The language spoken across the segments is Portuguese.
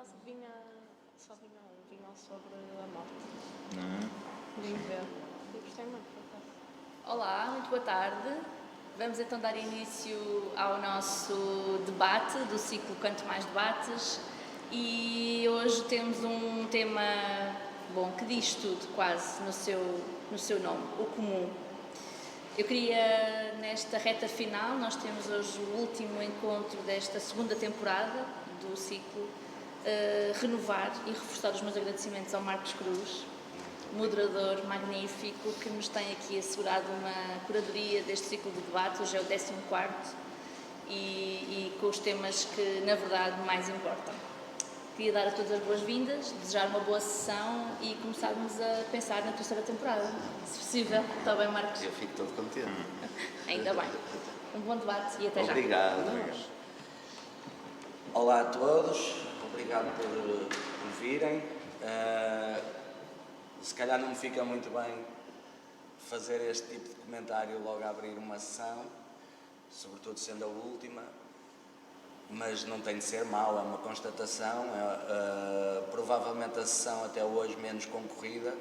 só vinha sobre a morte. Não. Vim ver. E gostei muito, por acaso. Olá, muito boa tarde. Vamos então dar início ao nosso debate do ciclo Quanto Mais Debates e hoje temos um tema, bom, que diz tudo quase no seu nome, o comum. Eu queria, nesta reta final, nós temos hoje o último encontro desta segunda temporada do ciclo, renovar e reforçar os meus agradecimentos ao Marcos Cruz, moderador magnífico, que nos tem aqui assegurado uma curadoria deste ciclo de debate. Hoje é o 14º e com os temas que, na verdade, mais importam. Queria dar a todas as boas-vindas, desejar uma boa sessão e começarmos a pensar na terceira temporada, se possível. Está bem, Marcos? Eu fico todo contente. Ainda bem. Um bom debate e até já. Obrigado. Olá a todos, obrigado por virem. Se calhar não me fica muito bem fazer este tipo de comentário logo a abrir uma sessão, sobretudo sendo a última, mas não tem de ser mau, é uma constatação. Provavelmente a sessão até hoje menos concorrida,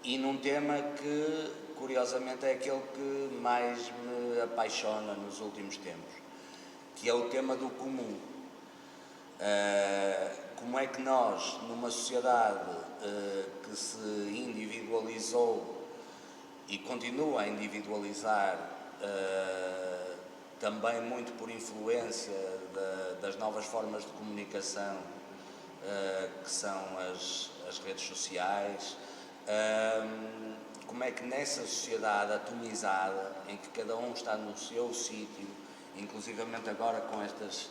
e num tema que, curiosamente, é aquele que mais me apaixona nos últimos tempos, que é o tema do comum. Como é que nós, numa sociedade que se individualizou e continua a individualizar, também muito por influência das novas formas de comunicação, que são as redes sociais, como é que nessa sociedade atomizada, em que cada um está no seu sítio, inclusivamente agora com estas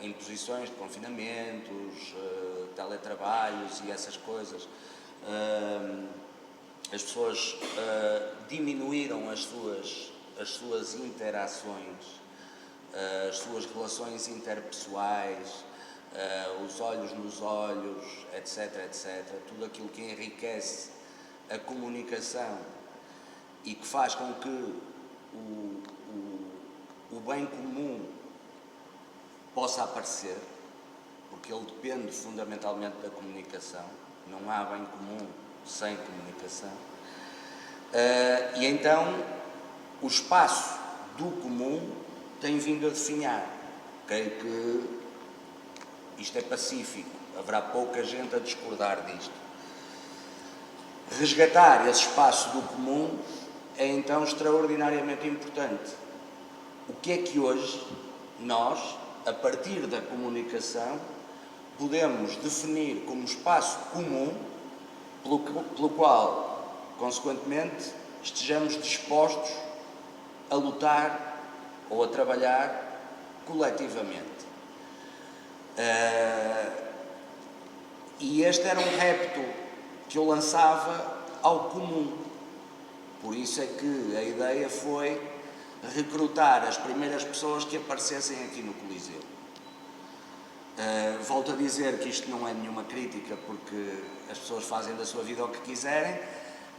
imposições de confinamentos, teletrabalhos e essas coisas, as pessoas diminuíram as suas interações, as suas relações interpessoais, os olhos nos olhos, etc, etc. Tudo aquilo que enriquece a comunicação e que faz com que o bem comum possa aparecer, porque ele depende fundamentalmente da comunicação. Não há bem comum sem comunicação. E então o espaço do comum tem vindo a definhar. Creio que isto é pacífico, haverá pouca gente a discordar disto. Resgatar esse espaço do comum é então extraordinariamente importante. O que é que hoje nós, a partir da comunicação, podemos definir como espaço comum pelo qual, consequentemente, estejamos dispostos a lutar ou a trabalhar coletivamente. E este era um repto que eu lançava ao comum. Por isso é que a ideia foi recrutar as primeiras pessoas que aparecessem aqui no Coliseu. Volto a dizer que isto não é nenhuma crítica, porque as pessoas fazem da sua vida o que quiserem,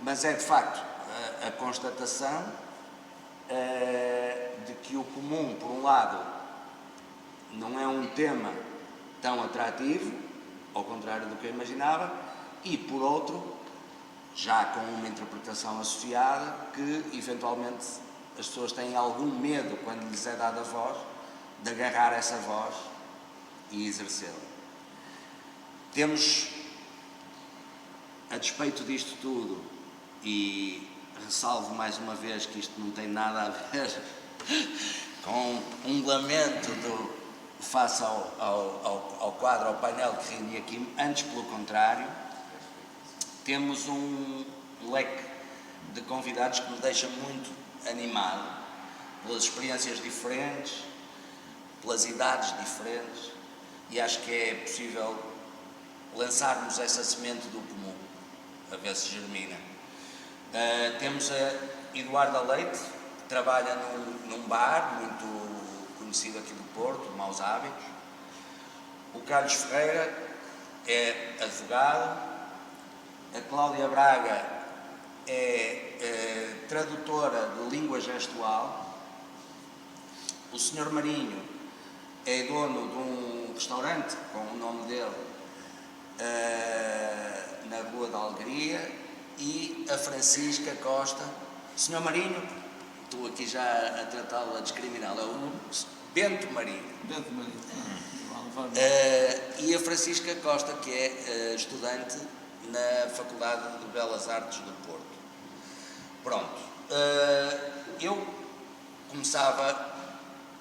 mas é de facto a constatação de que o comum, por um lado, não é um tema tão atrativo, ao contrário do que eu imaginava, e por outro, já com uma interpretação associada, que eventualmente as pessoas têm algum medo, quando lhes é dada a voz, de agarrar essa voz e exercê-la. Temos, a despeito disto tudo, e ressalvo mais uma vez que isto não tem nada a ver com um lamento face ao quadro, ao painel que reuni aqui, antes pelo contrário, temos um leque de convidados que me deixa muito animado, pelas experiências diferentes, pelas idades diferentes, e acho que é possível lançarmos essa semente do comum, a ver se germina. Temos a Eduarda Leite, que trabalha num bar muito conhecido aqui do Porto, Maus Hábitos. O Carlos Ferreira é advogado. A Cláudia Braga é tradutora de língua gestual. O Sr. Marinho é dono de um restaurante com o nome dele na Rua da Alegria, e a Francisca Costa, Senhor Marinho, estou aqui já a tratá-lo, a discriminá-lo, é o Bento Marinho. Bento Marinho. E a Francisca Costa, que é estudante na Faculdade de Belas Artes do Porto. Pronto. Eu começava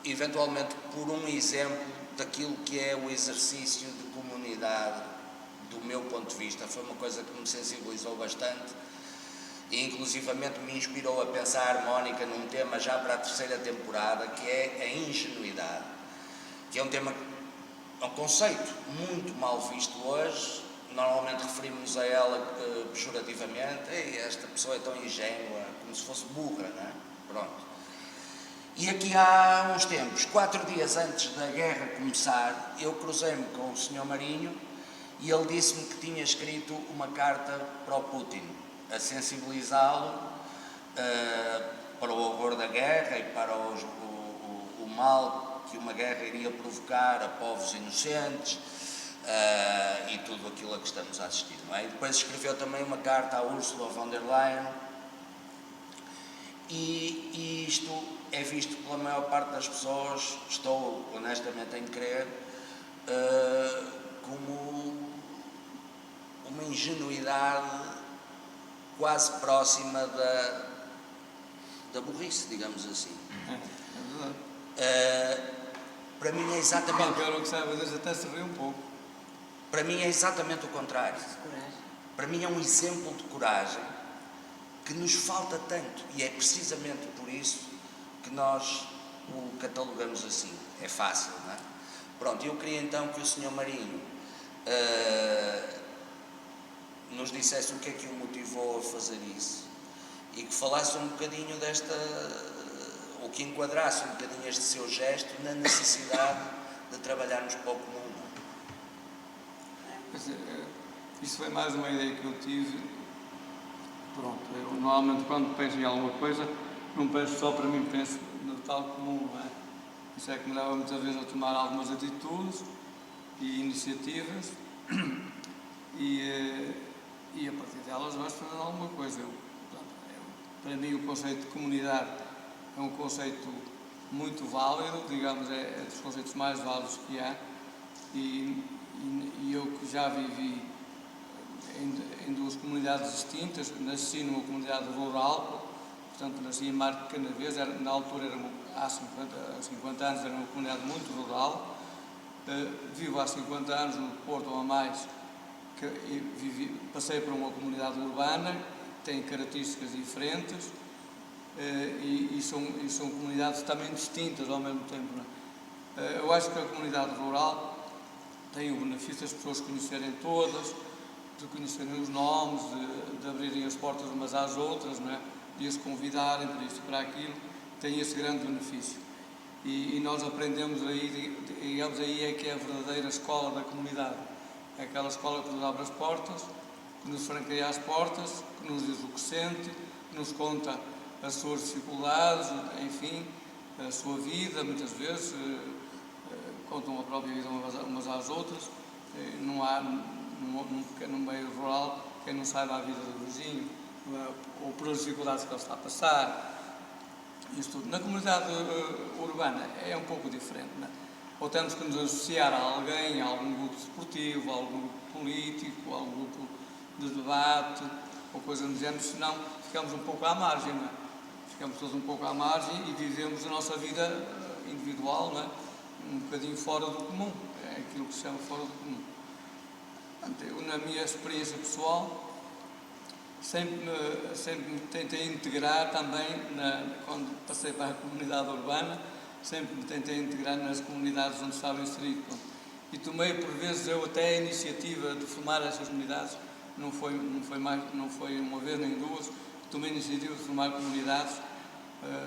eventualmente por um exemplo daquilo que é o exercício de comunidade do meu ponto de vista. Foi uma coisa que me sensibilizou bastante e inclusivamente me inspirou a pensar a harmónica num tema já para a terceira temporada, que é a ingenuidade, que é um tema, um conceito muito mal visto hoje. Normalmente referimos-nos a ela pejorativamente: ei, esta pessoa é tão ingênua, como se fosse burra, não é? Pronto. E aqui há uns tempos, 4 dias antes da guerra começar, eu cruzei-me com o Sr. Marinho e ele disse-me que tinha escrito uma carta para o Putin, a sensibilizá-lo para o horror da guerra e para o mal que uma guerra iria provocar a povos inocentes e tudo aquilo a que estamos a assistir, não é? E depois escreveu também uma carta à Ursula von der Leyen, e isto é visto pela maior parte das pessoas, estou honestamente em crer, como uma ingenuidade quase próxima da burrice, digamos assim. Para mim é exatamente... Qualquer um que saiba Deus até se ri um pouco. Para mim é exatamente o contrário. Para mim é um exemplo de coragem que nos falta tanto, e é precisamente por isso que nós o catalogamos assim. É fácil, não é? Pronto, eu queria então que o Sr. Marinho nos dissesse o que é que o motivou a fazer isso e que falasse um bocadinho ou que enquadrasse um bocadinho este seu gesto na necessidade de trabalharmos para o comum. Isso foi mais uma ideia que eu tive. Pronto, eu normalmente quando penso em alguma coisa, não penso só para mim, penso no tal comum, não é? Isso é que me leva muitas vezes a tomar algumas atitudes e iniciativas e a partir delas vais fazendo alguma coisa. Para mim o conceito de comunidade é um conceito muito válido, digamos, é dos conceitos mais válidos que há, e eu que já vivi em duas comunidades distintas, nasci numa comunidade rural, portanto nasci em Marco de Canavês, na altura há 50 anos era uma comunidade muito rural, vivo há 50 anos no Porto ou a mais, passei por uma comunidade urbana, tem características diferentes e são comunidades também distintas ao mesmo tempo. Não é? Eu acho que a comunidade rural tem o benefício das pessoas conhecerem todas, de conhecerem os nomes, de abrirem as portas umas às outras, não é? De as convidarem para isto e para aquilo, tem esse grande benefício. E nós aprendemos aí, digamos, aí é que é a verdadeira escola da comunidade. É aquela escola que nos abre as portas, que nos franqueia as portas, que nos diz o que sente, que nos conta as suas dificuldades, enfim, a sua vida, muitas vezes, contam a própria vida umas às outras. Não há, no meio rural, quem não saiba a vida do vizinho, ou por as dificuldades que ele está a passar. Isso tudo. Na comunidade urbana é um pouco diferente, não é? Ou temos que nos associar a alguém, a algum grupo desportivo, a algum grupo político, a algum grupo de debate, ou coisa do género, senão ficamos um pouco à margem, não é? Ficamos todos um pouco à margem e vivemos a nossa vida individual, não é? Um bocadinho fora do comum, é aquilo que se chama fora do comum. Eu, na minha experiência pessoal, sempre me tentei integrar também, quando passei para a comunidade urbana, sempre me tentei integrar nas comunidades onde estava inserido. E tomei, por vezes, eu até a iniciativa de formar essas comunidades, não foi uma vez nem duas, tomei a iniciativa de formar comunidades,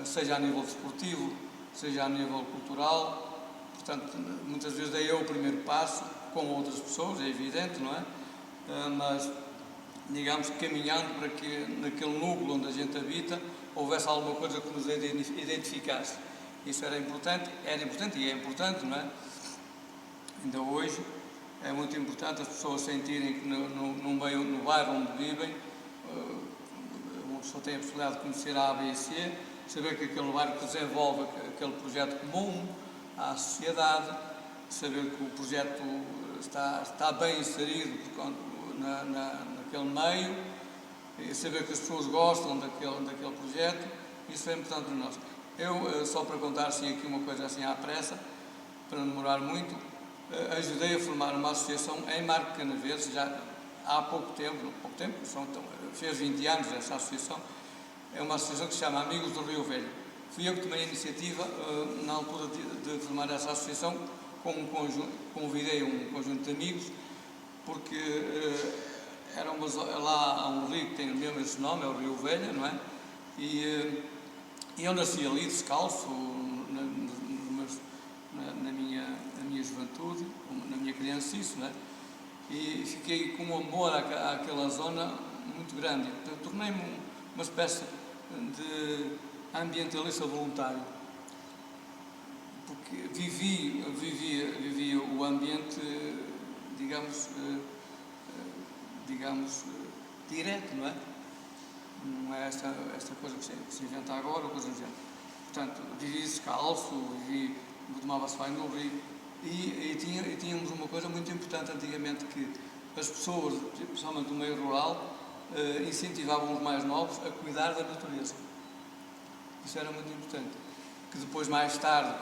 seja a nível desportivo, seja a nível cultural. Portanto, muitas vezes dei eu o primeiro passo, com outras pessoas, é evidente, não é? Mas, digamos, caminhando para que naquele núcleo onde a gente habita houvesse alguma coisa que nos identificasse. Isso era importante e é importante, não é? Ainda hoje é muito importante as pessoas sentirem que no bairro onde vivem, uma pessoa tem a possibilidade de conhecer a A, B e C, saber que aquele bairro desenvolve aquele projeto comum à sociedade, saber que o projeto está bem inserido naquele meio, e saber que as pessoas gostam daquele projeto. Isso é importante para nós. Eu, só para contar assim, aqui uma coisa assim à pressa, para não demorar muito, ajudei a formar uma associação em Marco Canaveses, já há pouco tempo, fez 20 anos essa associação. É uma associação que se chama Amigos do Rio Velho. Fui eu que tomei a iniciativa, na altura de formar essa associação, convidei um conjunto de amigos, porque lá há um rio que tem mesmo esse nome, é o Rio Velho, não é? E eu nasci ali descalço, na minha juventude, na minha criancice, não é? E fiquei com um amor àquela zona muito grande. Então, tornei-me uma espécie de ambientalista voluntário, porque vivi o ambiente, digamos, direto, não é? Não é esta coisa que se inventa agora, coisa do género. Portanto, vivi descalço, tomava-se banho no rio, e tínhamos uma coisa muito importante antigamente, que as pessoas, principalmente no meio rural, incentivavam os mais novos a cuidar da natureza. Isso era muito importante. Que depois, mais tarde,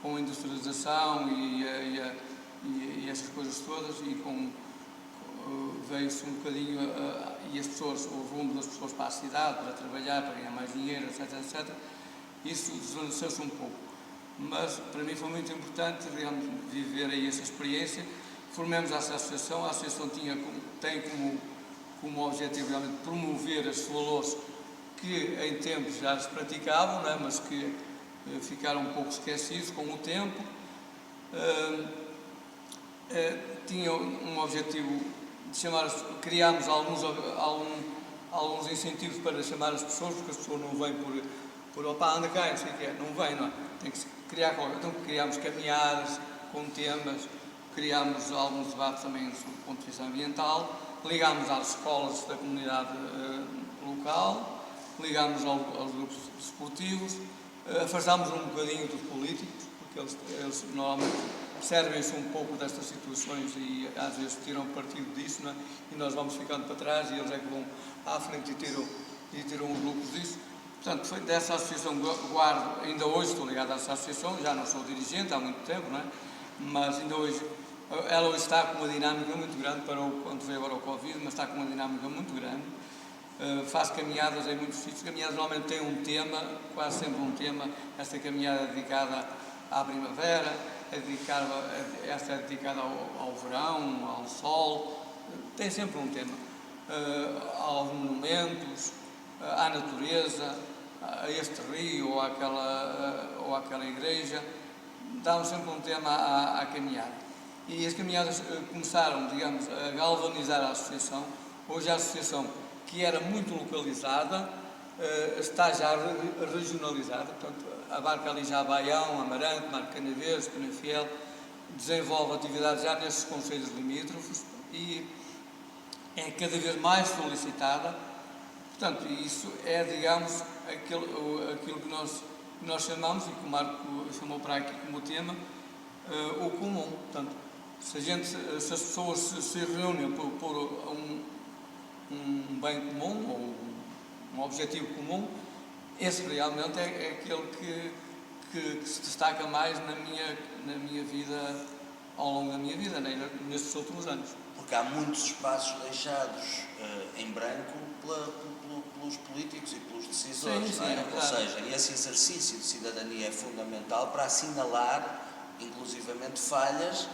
com a industrialização e essas coisas todas, veio-se um bocadinho, e o rumo das pessoas para a cidade, para trabalhar, para ganhar mais dinheiro, etc. Isso desvaneceu-se um pouco. Mas, para mim, foi muito importante, digamos, viver aí essa experiência. Formamos essa associação. A associação tem como objetivo, realmente, promover esses valores que em tempos já se praticavam, não é? Mas que ficaram um pouco esquecidos com o tempo. Tinha um objetivo de criámos alguns incentivos para chamar as pessoas, porque as pessoas não vêm por anda cá, não sei o que é, não vêm, não é? Tem que se criar qualquer. Então criámos caminhadas com temas, criámos alguns debates também sobre o ponto de vista ambiental, ligámos às escolas da comunidade local, ligámos aos grupos esportivos, afastámos um bocadinho dos políticos, porque eles normalmente servem-se um pouco destas situações e às vezes tiram partido disso, não é? E nós vamos ficando para trás e eles é que vão à frente e tiram os lucros disso. Portanto, foi dessa associação guardo, ainda hoje estou ligado a essa associação, já não sou dirigente há muito tempo, não é? Mas ainda hoje, ela hoje está com uma dinâmica muito grande, quando veio agora o Covid, mas está com uma dinâmica muito grande. Faço caminhadas em muitos sítios. Caminhadas normalmente têm um tema, quase sempre um tema. Esta caminhada é dedicada à primavera, esta é dedicada ao verão, ao sol, tem sempre um tema. Aos monumentos, à natureza, a este rio ou àquela igreja, dá-nos sempre um tema à caminhada. E as caminhadas começaram, digamos, a galvanizar a associação. Hoje a associação, que era muito localizada, está já regionalizada, portanto, abarca ali já Baião, Amarante, Marco Canaveses, Penafiel, desenvolve atividades já nesses concelhos limítrofes e é cada vez mais solicitada. Portanto, isso é, digamos, aquilo que nós chamamos, e que o Marco chamou para aqui como tema, o comum. Portanto, se as pessoas se reúnem por um bem comum ou um objetivo comum, esse realmente é aquele que se destaca mais na minha vida, ao longo da minha vida, né, nestes últimos anos. Porque há muitos espaços deixados em branco pelos políticos e pelos decisores, sim, não é? É Ou seja, esse exercício de cidadania é fundamental para assinalar, inclusivamente, falhas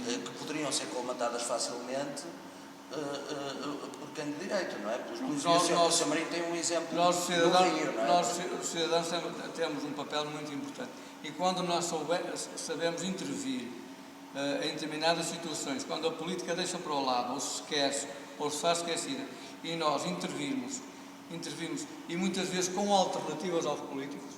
que poderiam ser colmatadas facilmente por quem de direito, não é? O Sr. Marinho tem um exemplo nós, Rio, não é? Nós, cidadãos, temos um papel muito importante. E quando nós sabemos intervir em determinadas situações, quando a política deixa para o lado, ou se esquece, ou se faz esquecida, e nós intervirmos, e muitas vezes com alternativas aos políticos,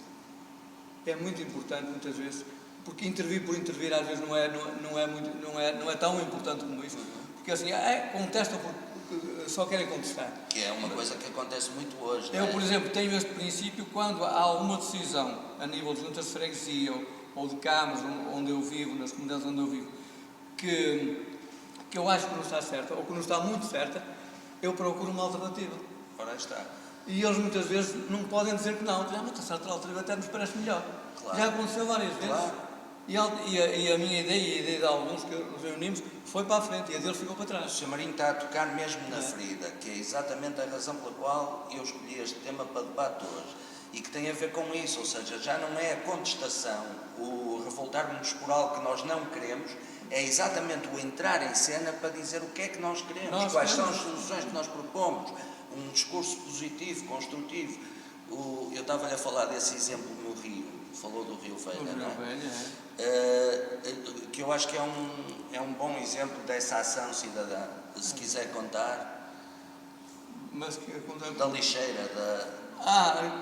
é muito importante muitas vezes, porque intervir por intervir às vezes não é tão importante como isso, porque assim, contestam porque só querem contestar. Que é uma coisa que acontece muito hoje. Eu, por exemplo, tenho este princípio quando há alguma decisão a nível de juntas de freguesia ou de câmaras onde eu vivo, nas comunidades onde eu vivo, que eu acho que não está certa ou que não está muito certa, eu procuro uma alternativa. Ora está. E eles muitas vezes não podem dizer que não, mas essa alternativa até nos parece melhor. Claro. Já aconteceu várias vezes. Claro. E a minha ideia e a ideia de alguns que nos reunimos foi para a frente e a deles ficou para O trás. Sr. Marinho está a tocar mesmo na ferida, que é exatamente a razão pela qual eu escolhi este tema para debate hoje. E que tem a ver com isso, ou seja, já não é a contestação, o revoltar-nos por algo que nós não queremos, é exatamente o entrar em cena para dizer o que é que nós queremos, quais são as soluções que nós propomos, um discurso positivo, construtivo. Eu estava-lhe a falar desse exemplo no Rio, falou do Rio Velha, não é? Que eu acho que é um bom exemplo dessa ação cidadã, se quiser contar, Mas da lixeira,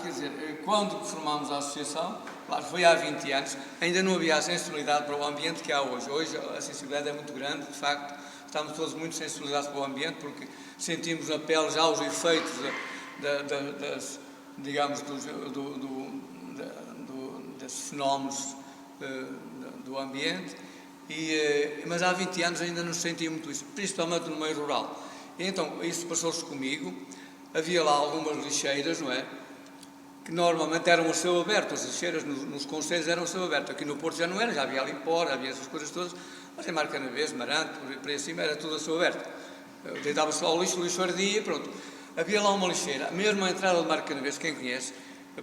quer dizer, quando formámos a associação, claro, foi há 20 anos, ainda não havia a sensibilidade para o ambiente que há hoje. Hoje a sensibilidade é muito grande, de facto, estamos todos muito sensibilizados para o ambiente, porque sentimos na pele já os efeitos digamos, desses fenómenos do ambiente, mas há 20 anos ainda não sentia muito isso, principalmente no meio rural. E então, isso passou-se comigo. Havia lá algumas lixeiras, não é? Que normalmente eram a céu aberto, as lixeiras nos concelhos eram a céu aberto. Aqui no Porto já não era, já havia ali pó, havia essas coisas todas, mas em Marcanavês, Marante, por aí acima, era tudo a céu aberto. Deitava-se lá o lixo ardia e pronto. Havia lá uma lixeira, mesmo a entrada de Marcanavês, quem conhece,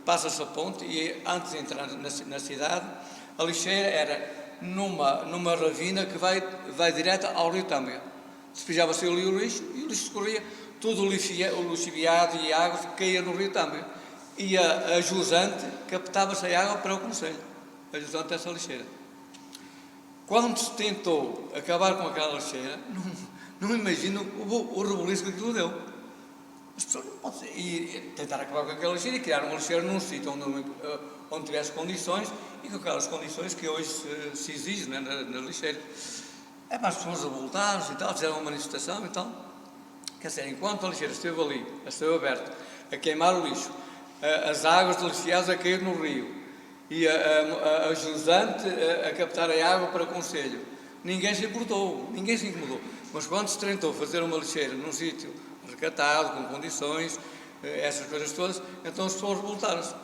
passa-se a ponte e antes de entrar na cidade, a lixeira era numa ravina que vai direto ao rio Tâmega. Despejava-se ali o lixo e o lixo escorria, todo o lixiviado e a água caía no rio Tâmega. E a jusante captava-se a água para o concelho, a jusante dessa lixeira. Quando se tentou acabar com aquela lixeira, não imagino o rebuliço que aquilo deu. As pessoas não podem ir tentar acabar com aquela lixeira e criar uma lixeira num sítio onde tivesse condições e com aquelas condições que hoje se exigem, né, na lixeira. Para as pessoas revoltaram-se e tal, fizeram uma manifestação e tal. Quer dizer, enquanto a lixeira esteve ali, a céu aberto, a queimar o lixo, as águas deliciosas a cair no rio e a jusante a captar a água para o concelho, ninguém se importou, ninguém se incomodou. Mas quando se tentou fazer uma lixeira num sítio recatado, com condições, essas coisas todas, então as pessoas revoltaram-se.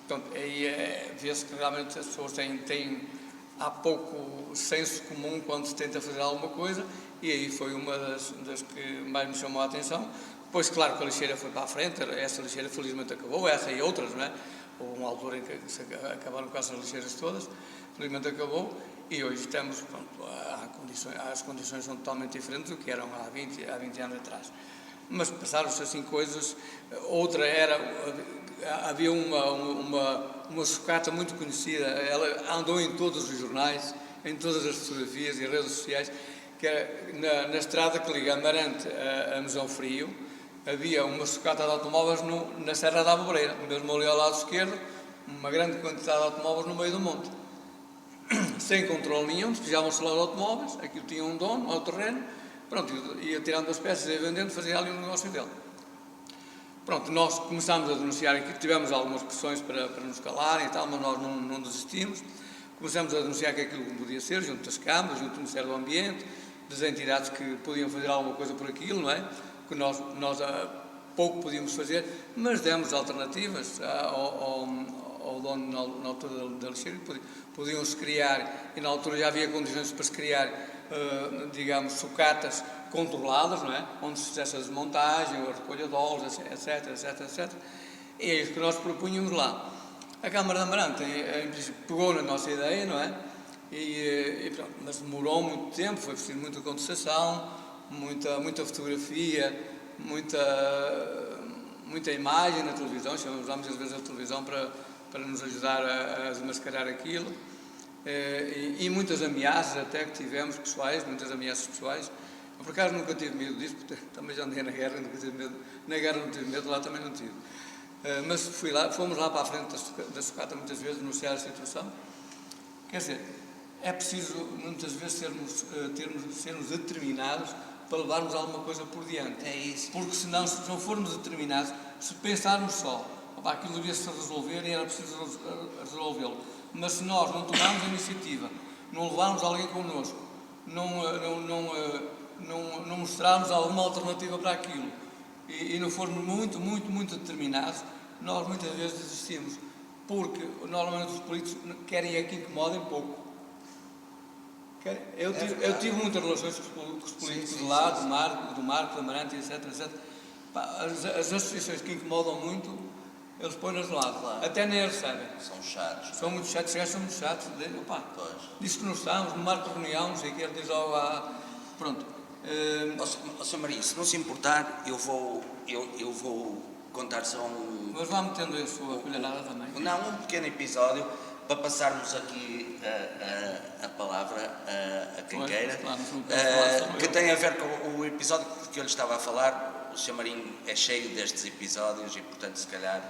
Portanto, aí vê-se que realmente as pessoas têm há pouco senso comum quando se tenta fazer alguma coisa, e aí foi uma das que mais me chamou a atenção. Depois, claro que a lixeira foi para a frente, essa lixeira felizmente acabou, essa e outras, não é? Houve uma altura em que acabaram com essas lixeiras todas, felizmente acabou, e hoje estamos, pronto, as condições são totalmente diferentes do que eram há 20 anos atrás. Mas passaram-se assim coisas. Outra havia uma sucata muito conhecida, ela andou em todos os jornais, em todas as fotografias e redes sociais, que era na estrada que liga Amarante a Mesão Frio, havia uma sucata de automóveis na Serra da Abobreira, mesmo ali ao lado esquerdo, uma grande quantidade de automóveis no meio do monte. Sem controle nenhum, despejavam-se lá de automóveis, aquilo tinha um dono ao terreno, pronto, ia tirando as peças e vendendo, fazia ali um negócio dele. Pronto, nós começámos a denunciar aquilo, tivemos algumas pressões para nos calarem e tal, mas nós não desistimos. Começámos a denunciar que aquilo não podia ser, junto das câmaras, junto do Ministério do Ambiente, das entidades que podiam fazer alguma coisa por aquilo, não é? Que nós pouco podíamos fazer, mas demos alternativas ao dono na altura da lixeira, podiam-se criar, e na altura já havia condições para se criar, digamos, sucatas controladas, não é? Onde se fizesse a desmontagem, a recolha de óleos, etc. E é isso que nós propunhamos lá. A Câmara de Amarante, em princípio, pegou na nossa ideia, não é? E pronto, mas demorou muito tempo, foi preciso muita contestação, muita fotografia, muita imagem na televisão, chamamos lá muitas vezes a televisão para nos ajudar a desmascarar aquilo, e muitas ameaças até que tivemos pessoais, muitas ameaças pessoais. Eu, por acaso, nunca tive medo disso, porque também já andei na guerra, nunca tive medo. Na guerra não tive medo, lá também não tive. Mas fomos lá para a frente da sucata muitas vezes, denunciar a situação. Quer dizer, é preciso muitas vezes sermos determinados para levarmos alguma coisa por diante. É isso. Porque se não formos determinados, se pensarmos só, aquilo devia-se resolver e era preciso resolvê-lo. Mas se nós não tomarmos a iniciativa, não levarmos alguém connosco, não mostrarmos alguma alternativa para aquilo e não formos muito determinados, nós muitas vezes desistimos. Porque normalmente os políticos querem é que incomodem pouco. Eu tive muitas relações com os políticos de lá, do Marco, da Amarante, etc. As associações que incomodam muito, eles põem-nas de lado. Claro. Até nem as recebem. São chatos. São muito chatos, são muito chatos. Diz que não estamos, no marco de reunião, não sei o que, ele diz logo, pronto. Sr. Marinho, se não se importar, eu vou contar só um... Mas vá metendo a sua colherada também. Não, um pequeno episódio para passarmos aqui a palavra a quem queira, claro, que tem a ver com o episódio que eu lhe estava a falar. O Sr. Marinho é cheio destes episódios e, portanto, se calhar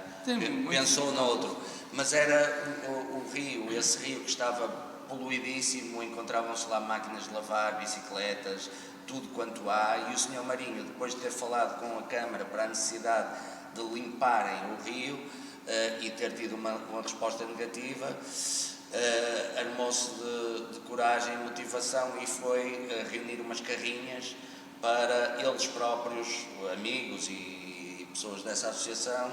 pensou noutro. Mas era o rio, esse rio que estava poluidíssimo, encontravam-se lá máquinas de lavar, bicicletas, tudo quanto há, e o Sr. Marinho, depois de ter falado com a Câmara para a necessidade de limparem o rio e ter tido uma resposta negativa, armou-se de coragem e motivação e foi reunir umas carrinhas para eles próprios, amigos e pessoas dessa associação.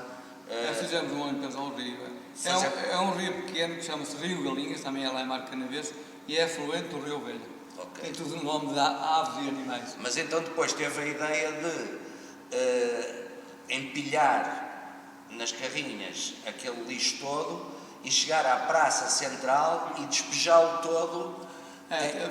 Fizemos uma limpeza ao rio. É um rio pequeno que chama-se Rio Galinhas, também é lá em Marco Canaveses, e é afluente do Rio Velho. Okay. Tem tudo o nome de aves e animais. Mas então depois teve a ideia de empilhar nas carrinhas aquele lixo todo e chegar à praça central e despejá-lo todo.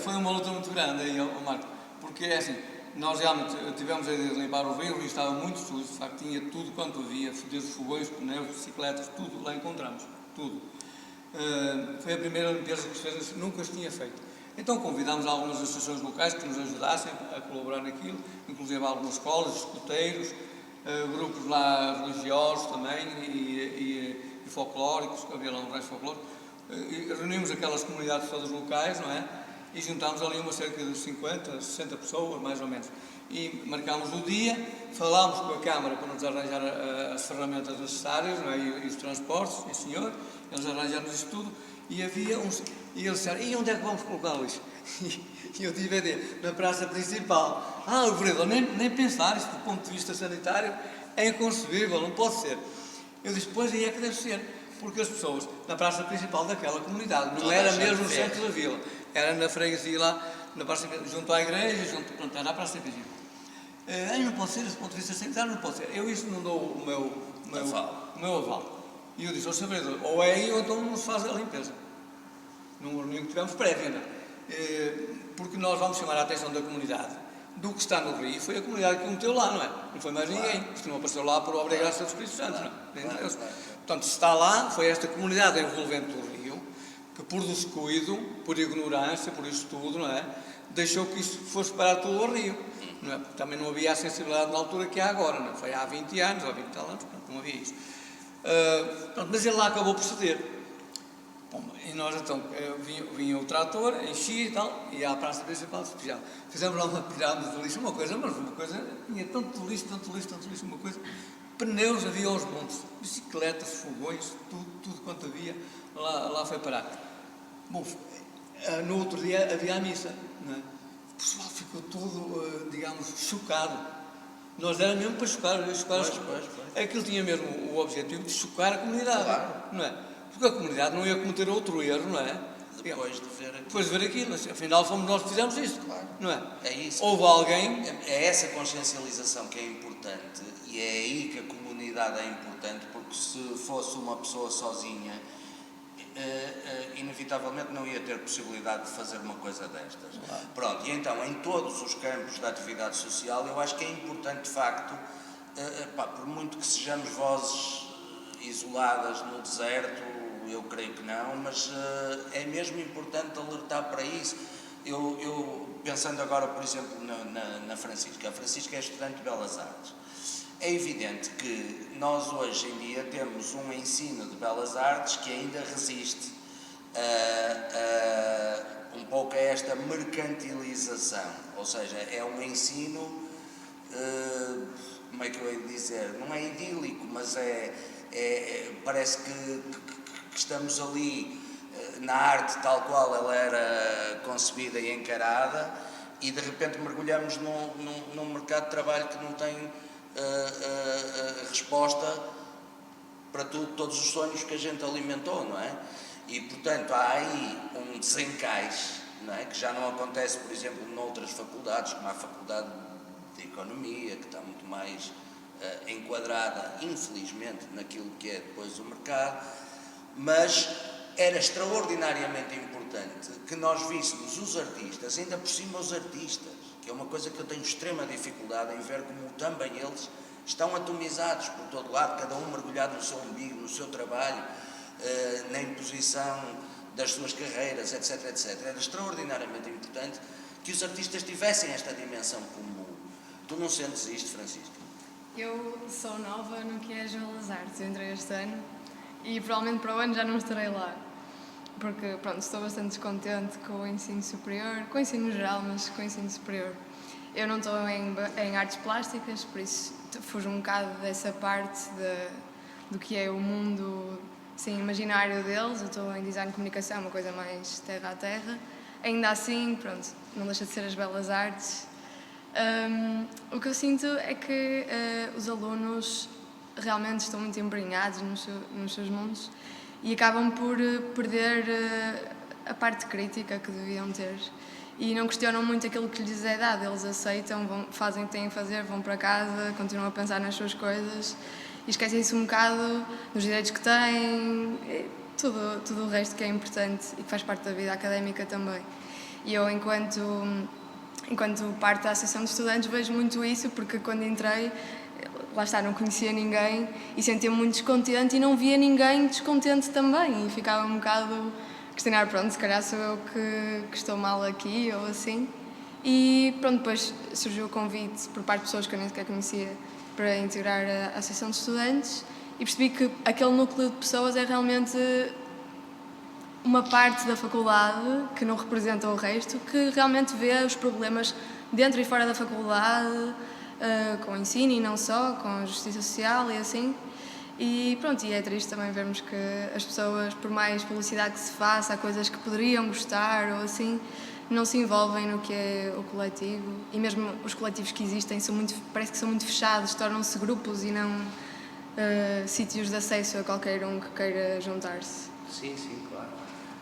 Foi uma luta muito grande aí, Marco, porque é assim, nós realmente tivemos a ideia de limpar o rio estava muito sujo, de facto tinha tudo quanto havia, desde fogões, pneus, bicicletas, tudo lá encontramos, tudo. Foi a primeira limpeza que se fez, nunca se tinha feito. Então convidámos algumas associações locais que nos ajudassem a colaborar naquilo, inclusive algumas escolas, escuteiros, grupos lá religiosos também e folclóricos, havia lá um resto folclórico. Reunimos aquelas comunidades todas locais, não é? E juntámos ali uma cerca de 50, 60 pessoas, mais ou menos. E marcámos o dia, falámos com a Câmara para nos arranjar as ferramentas necessárias, não é? E os transportes, sim senhor, eles arranjaram isso tudo. E havia uns... E eles disseram, e onde é que vamos colocar o lixo? E eu tive a dizer, na praça principal. O vereador, nem pensar, isto do ponto de vista sanitário é inconcebível, não pode ser. Eu disse, pois aí é que deve ser, porque as pessoas, na praça principal daquela comunidade, não era mesmo no centro da vila, era na freguesia lá, na praça, junto à igreja, pronto, era a praça principal. Não pode ser, desse ponto de vista sanitário não pode ser. Eu isso não dou o meu aval. E eu disse, Sr. vereador, ou é aí ou então não se faz a limpeza. Num reunião que tivemos prévia, não é? Porque nós vamos chamar a atenção da comunidade do que está no rio, foi a comunidade que o meteu lá, não é? Não foi mais ninguém. Isto não apareceu lá por obra e graça do Espírito Santo, não é? Portanto, se está lá, foi esta comunidade envolvente do rio, que por descuido, por ignorância, por isso tudo, não é? Deixou que isto fosse parar tudo ao rio, não é? Porque também não havia a sensibilidade na altura que há agora, não é? Foi há 20 anos, ou 20 tal anos, portanto, não havia isso. Mas ele lá acabou por ceder. Bom, e nós então, vinha o trator, enchia e tal, e à praça principal despejava. Fizemos lá uma pirâmide de lixo, uma coisa, tinha tanto lixo, uma coisa. Pneus havia aos montes, bicicletas, fogões, tudo quanto havia, lá foi parar. Bom, no outro dia havia a missa, não é? O pessoal ficou todo, digamos, chocado. Nós era mesmo para chocar. Aquilo tinha mesmo o objetivo de chocar a comunidade, claro. Não é? Porque a comunidade não ia cometer outro erro, não é? Depois de ver aquilo, afinal fomos nós que fizemos isto, claro. Não é? É isso. Houve alguém... É essa consciencialização que é importante e é aí que a comunidade é importante, porque se fosse uma pessoa sozinha, inevitavelmente não ia ter possibilidade de fazer uma coisa destas. Claro. Pronto, e então em todos os campos da atividade social eu acho que é importante de facto, por muito que sejamos vozes isoladas no deserto, eu creio que não, mas é mesmo importante alertar para isso. Eu pensando agora, por exemplo, na Francisca. A Francisca é estudante de Belas Artes. é evidente que nós hoje em dia temos um ensino de belas artes que ainda resiste um pouco a esta mercantilização, ou seja, é um ensino, como é que eu hei de dizer, não é idílico, mas parece que estamos ali na arte tal qual ela era concebida e encarada, e de repente mergulhamos num mercado de trabalho que não tem resposta para todos os sonhos que a gente alimentou, não é? E, portanto, há aí um desencaixe, não é? Que já não acontece, por exemplo, noutras faculdades, como a Faculdade de Economia, que está muito mais enquadrada, infelizmente, naquilo que é depois o mercado, mas era extraordinariamente importante que nós víssemos os artistas, ainda por cima os artistas, que é uma coisa que eu tenho extrema dificuldade em ver como também eles estão atomizados por todo lado, cada um mergulhado no seu umbigo, no seu trabalho, na imposição das suas carreiras, etc, etc. Era extraordinariamente importante que os artistas tivessem esta dimensão comum. Tu não sentes isto, Francisco? Eu sou nova no que é as Belas Artes, eu entrei este ano e provavelmente para o ano já não estarei lá, porque pronto, estou bastante descontente com o ensino superior, com o ensino geral, mas com o ensino superior. Eu não estou em artes plásticas, por isso fujo um bocado dessa parte do que é o mundo assim, imaginário deles. Eu estou em design de comunicação, uma coisa mais terra a terra. Ainda assim, pronto, não deixa de ser as belas artes. O que eu sinto é que os alunos realmente estão muito embrenhados nos seus mundos e acabam por perder a parte crítica que deviam ter e não questionam muito aquilo que lhes é dado. Eles aceitam, fazem o que têm a fazer, vão para casa, continuam a pensar nas suas coisas e esquecem-se um bocado dos direitos que têm, tudo o resto que é importante e que faz parte da vida académica também. E eu, enquanto parte da Associação de Estudantes, vejo muito isso, porque quando entrei, lá está, não conhecia ninguém e sentia-me muito descontente e não via ninguém descontente também e ficava um bocado a questionar, pronto, se calhar sou eu que estou mal aqui ou assim. E pronto, depois surgiu o convite por parte de pessoas que eu nem sequer conhecia para integrar a Associação de Estudantes e percebi que aquele núcleo de pessoas é realmente uma parte da faculdade que não representa o resto, que realmente vê os problemas dentro e fora da faculdade, com o ensino e não só, com a justiça social e assim. E pronto, e é triste também vermos que as pessoas, por mais publicidade que se faça, há coisas que poderiam gostar ou assim, não se envolvem no que é o coletivo. E mesmo os coletivos que existem parece que são muito fechados, tornam-se grupos e não sítios de acesso a qualquer um que queira juntar-se. Sim, sim, claro.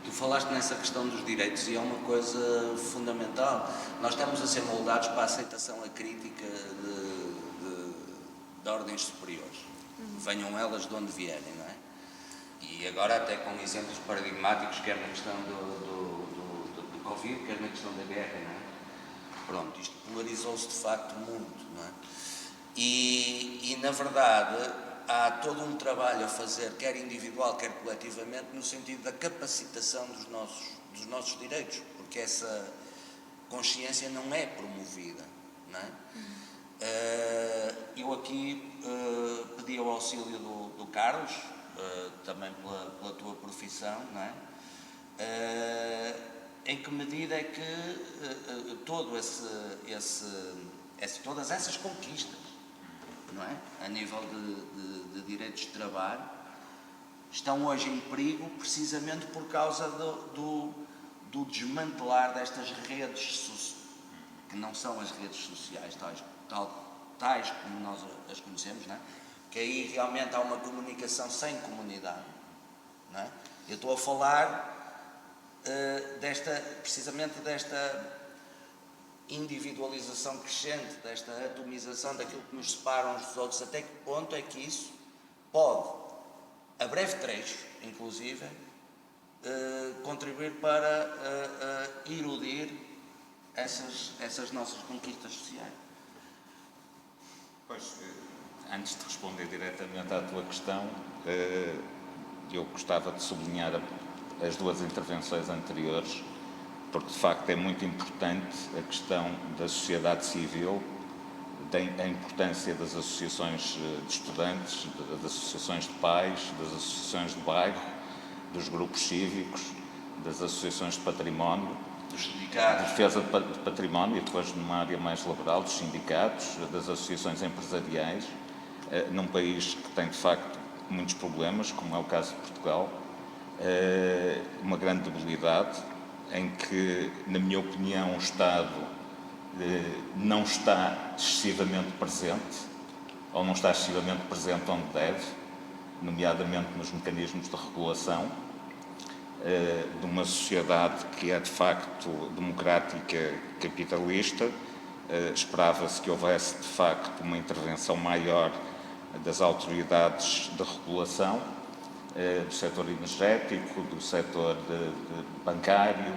Tu falaste nessa questão dos direitos e é uma coisa fundamental. Nós estamos a ser moldados para a aceitação a crítica de ordens superiores. Venham elas de onde vierem, não é? E agora até com exemplos paradigmáticos, quer na questão do Covid, quer na questão da guerra, não é? Pronto, isto polarizou-se de facto muito, não é? E na verdade há todo um trabalho a fazer, quer individual, quer coletivamente, no sentido da capacitação dos nossos direitos, porque essa consciência não é promovida, não é? Eu aqui pedi o auxílio do Carlos, também pela tua profissão, não é? Em que medida é que todas essas conquistas, não é? A nível de direitos de trabalho, estão hoje em perigo precisamente por causa do desmantelar destas redes, que não são as redes sociais tais como nós as conhecemos, não é? Que aí realmente há uma comunicação sem comunidade, não é? Eu estou a falar precisamente desta individualização crescente, desta atomização daquilo que nos separa uns dos outros. Até que ponto é que isso pode, a breve trecho, inclusive, contribuir para eludir essas nossas conquistas sociais? Pois, antes de responder diretamente à tua questão, eu gostava de sublinhar as duas intervenções anteriores, porque de facto é muito importante a questão da sociedade civil, tem a importância das associações de estudantes, das associações de pais, das associações de bairro, dos grupos cívicos, das associações de património, Dos sindicatos. defesa de património e depois numa área mais laboral, dos sindicatos, das associações empresariais, num país que tem de facto muitos problemas, como é o caso de Portugal, uma grande debilidade em que, na minha opinião, o Estado não está excessivamente presente, ou não está excessivamente presente onde deve, nomeadamente nos mecanismos de regulação, de uma sociedade que é de facto democrática, capitalista. Esperava-se que houvesse de facto uma intervenção maior das autoridades de regulação, do setor energético, do setor bancário,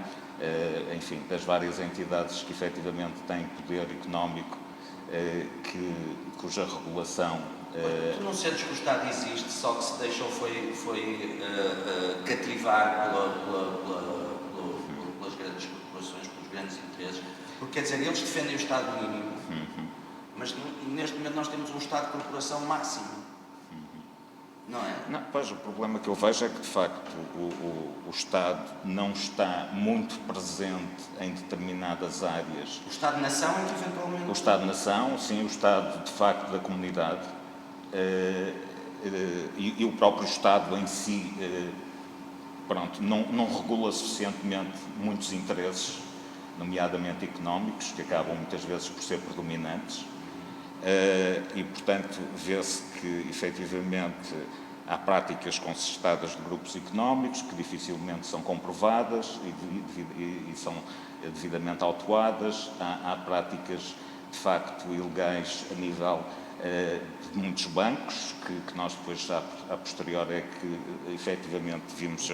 enfim, das várias entidades que efetivamente têm poder económico, cuja regulação... Tu não sentes que o Estado existe, só que se deixou foi cativar pelas grandes corporações, pelos grandes interesses? Porque, quer dizer, eles defendem o Estado mínimo, mas neste momento nós temos um Estado de corporação máximo. Não é? Não, pois, o problema que eu vejo é que, de facto, o Estado não está muito presente em determinadas áreas. O Estado-nação é que eventualmente... O Estado-nação, sim, o Estado, de facto, da comunidade e o próprio Estado em si, pronto, não regula suficientemente muitos interesses, nomeadamente económicos, que acabam muitas vezes por ser predominantes. E, portanto, vê-se que, efetivamente, há práticas consolidadas de grupos económicos que dificilmente são comprovadas e são devidamente autuadas. Há práticas, de facto, ilegais a nível de muitos bancos, que nós depois, a posteriori, é que, efetivamente, vimos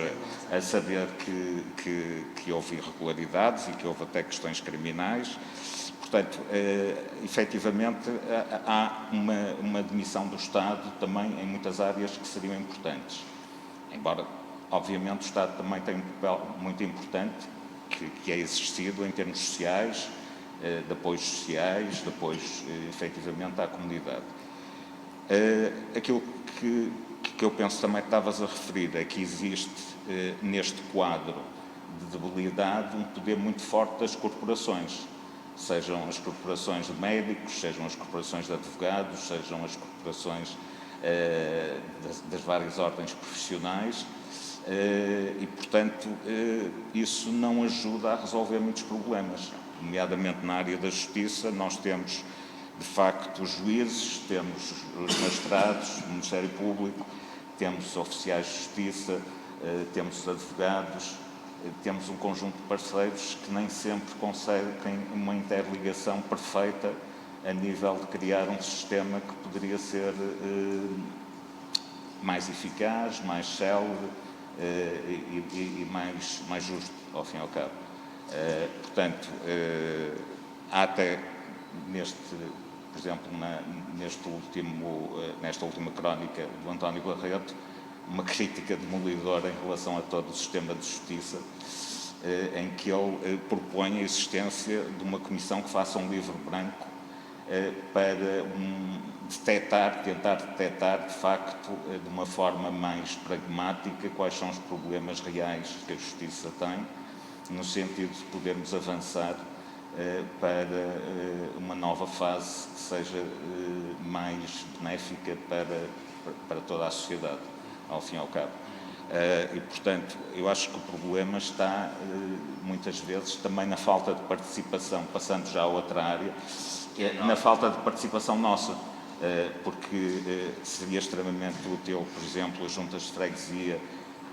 a saber que houve irregularidades e que houve até questões criminais. Portanto, efetivamente, há uma admissão do Estado também em muitas áreas que seriam importantes. Embora, obviamente, o Estado também tem um papel muito importante, que é exercido em termos sociais, de apoios sociais, de apoios, efetivamente, à comunidade. Aquilo que eu penso também que estavas a referir é que existe, neste quadro de debilidade, um poder muito forte das corporações. Sejam as corporações de médicos, sejam as corporações de advogados, sejam as corporações das várias ordens profissionais e, portanto, isso não ajuda a resolver muitos problemas, nomeadamente na área da justiça. Nós temos, de facto, os juízes, temos os magistrados, o Ministério Público, temos oficiais de justiça, temos os advogados, temos um conjunto de parceiros que nem sempre conseguem uma interligação perfeita a nível de criar um sistema que poderia ser mais eficaz, mais célere e mais justo, ao fim e ao cabo. Portanto, há até por exemplo, nesta última crónica do António Barreto, uma crítica demolidora em relação a todo o sistema de justiça, em que ele propõe a existência de uma comissão que faça um livro branco para tentar detectar, de facto, de uma forma mais pragmática, quais são os problemas reais que a justiça tem, no sentido de podermos avançar para uma nova fase que seja mais benéfica para toda a sociedade, ao fim e ao cabo. E, portanto, eu acho que o problema está, muitas vezes, também na falta de participação, passando já a outra área, na falta de participação nossa, porque seria extremamente útil, por exemplo, as juntas de freguesia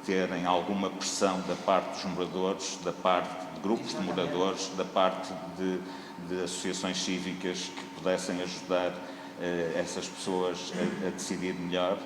terem alguma pressão da parte dos moradores, da parte de grupos de moradores, da parte de associações cívicas que pudessem ajudar essas pessoas a decidir melhor,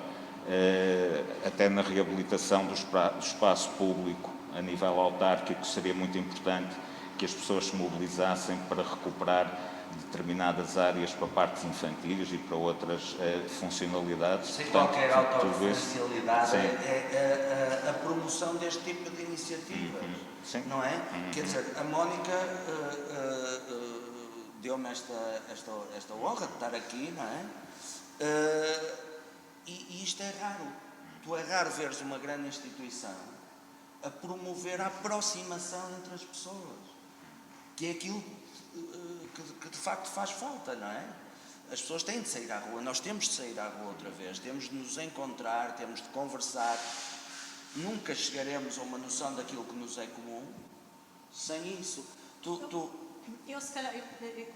até na reabilitação do espaço público a nível autárquico. Seria muito importante que as pessoas se mobilizassem para recuperar determinadas áreas para parques infantis e para outras funcionalidades. Sem Portanto, qualquer autorreferencialidade, é a promoção deste tipo de iniciativas, não é? Quer dizer, a Mónica deu-me esta honra de estar aqui, não é? E isto é raro. Tu é raro veres uma grande instituição a promover a aproximação entre as pessoas, que é aquilo que de facto faz falta, não é? As pessoas têm de sair à rua, nós temos de sair à rua outra vez, temos de nos encontrar, temos de conversar. Nunca chegaremos a uma noção daquilo que nos é comum sem isso. Eu, se calhar,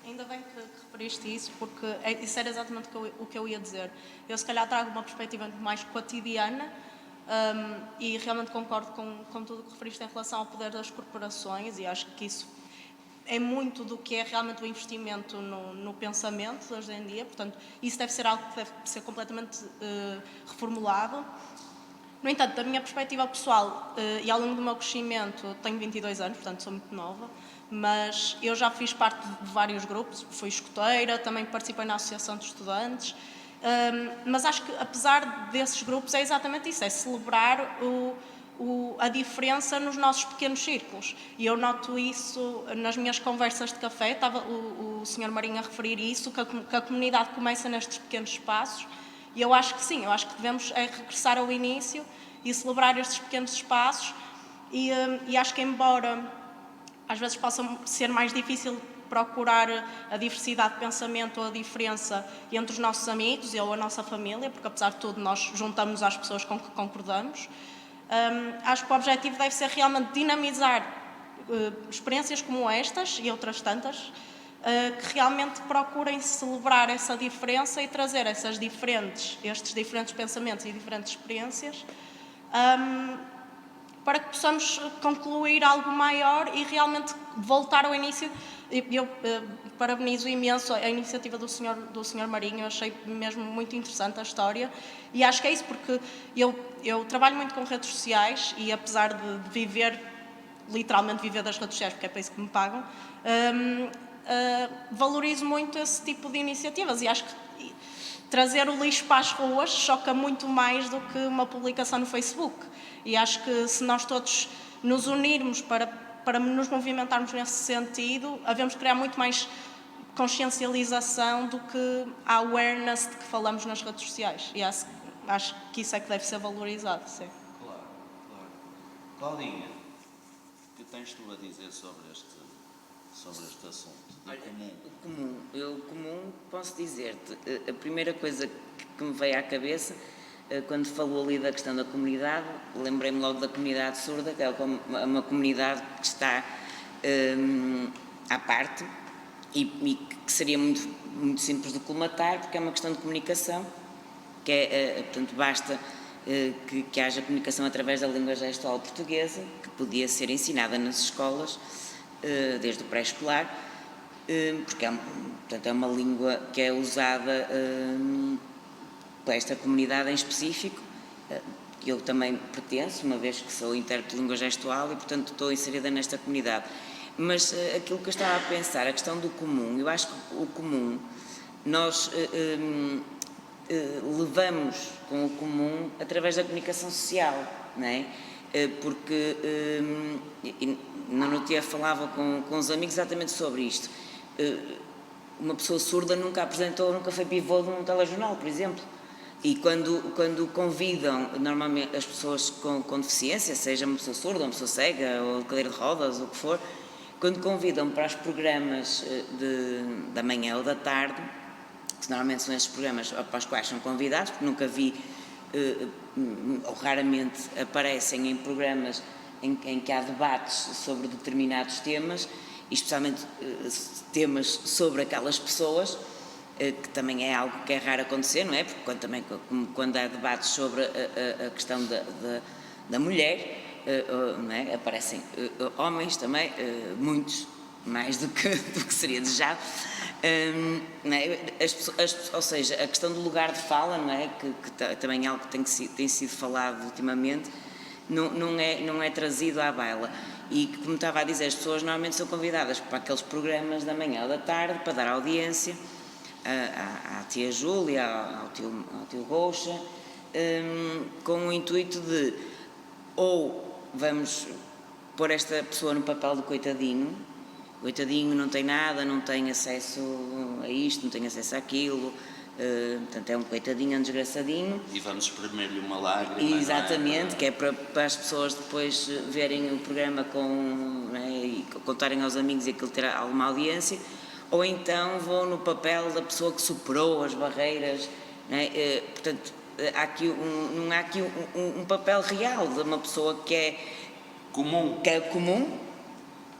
ainda bem que referiste isso, porque isso era exatamente o que eu ia dizer. Eu, se calhar, trago uma perspectiva mais cotidiana e realmente concordo com tudo o que referiste em relação ao poder das corporações, e acho que isso é muito do que é realmente o investimento no pensamento hoje em dia. Portanto, isso deve ser algo que deve ser completamente reformulado. No entanto, da minha perspectiva pessoal e ao longo do meu crescimento, tenho 22 anos, portanto sou muito nova, mas eu já fiz parte de vários grupos, fui escoteira, também participei na Associação de Estudantes, mas acho que apesar desses grupos é exatamente isso, é celebrar a diferença nos nossos pequenos círculos. E eu noto isso nas minhas conversas de café, estava o Sr. Marinho a referir isso, que a comunidade começa nestes pequenos espaços, e eu acho que sim, eu acho que devemos regressar ao início e celebrar estes pequenos espaços, e acho que embora às vezes possa ser mais difícil procurar a diversidade de pensamento ou a diferença entre os nossos amigos ou a nossa família, porque apesar de tudo nós juntamos às pessoas com que concordamos, acho que o objetivo deve ser realmente dinamizar experiências como estas e outras tantas, que realmente procurem celebrar essa diferença e trazer estes diferentes pensamentos e diferentes experiências, para que possamos concluir algo maior e realmente voltar ao início. Eu parabenizo imenso a iniciativa do Sr. Marinho, eu achei mesmo muito interessante a história, e acho que é isso, porque eu trabalho muito com redes sociais e apesar de literalmente viver das redes sociais, porque é para isso que me pagam, valorizo muito esse tipo de iniciativas, e acho que trazer o lixo para as ruas choca muito mais do que uma publicação no Facebook. E acho que se nós todos nos unirmos para nos movimentarmos nesse sentido, havemos criar muito mais consciencialização do que a awareness de que falamos nas redes sociais. E acho que isso é que deve ser valorizado, sim. Claro. Claudinha, o que tens tu a dizer sobre este assunto? O comum, posso dizer-te, a primeira coisa que me veio à cabeça, quando falou ali da questão da comunidade, lembrei-me logo da comunidade surda, que é uma comunidade que está à parte e que seria muito, muito simples de colmatar, porque é uma questão de comunicação, portanto, basta que haja comunicação através da língua gestual portuguesa, que podia ser ensinada nas escolas, desde o pré-escolar, porque é uma língua que é usada por esta comunidade em específico, que eu também pertenço, uma vez que sou intérprete de língua gestual e, portanto, estou inserida nesta comunidade. Mas aquilo que eu estava a pensar, a questão do comum, eu acho que o comum, nós levamos com o comum através da comunicação social, não é? Porque no outro dia falava com os amigos exatamente sobre isto. Uma pessoa surda nunca foi pivô de um telejornal, por exemplo. E quando convidam, normalmente, as pessoas com deficiência, seja uma pessoa surda, uma pessoa cega, ou de cadeira de rodas, ou o que for, quando convidam para os programas da manhã ou da tarde, que normalmente são estes programas para os quais são convidados, porque nunca vi, ou raramente aparecem em programas em que há debates sobre determinados temas, e especialmente temas sobre aquelas pessoas, que também é algo que é raro acontecer, não é? Porque quando há debates sobre a questão da mulher, não é? Aparecem homens também, muitos, mais do que seria desejado, não é? Ou seja, a questão do lugar de fala, não é? Que também é algo que tem sido falado ultimamente, não é trazido à baila. E, como estava a dizer, as pessoas normalmente são convidadas para aqueles programas da manhã ou da tarde para dar audiência à tia Júlia, ao tio Rocha, com o intuito de ou vamos pôr esta pessoa no papel de coitadinho coitadinho, não tem nada, não tem acesso a isto, não tem acesso àquilo, portanto é um coitadinho, é um desgraçadinho. E vamos espremer-lhe uma lágrima. Exatamente, que é para as pessoas depois verem o programa e contarem aos amigos e aquilo ter alguma audiência, ou então vão no papel da pessoa que superou as barreiras, portanto há aqui não há aqui um papel real de uma pessoa que é comum,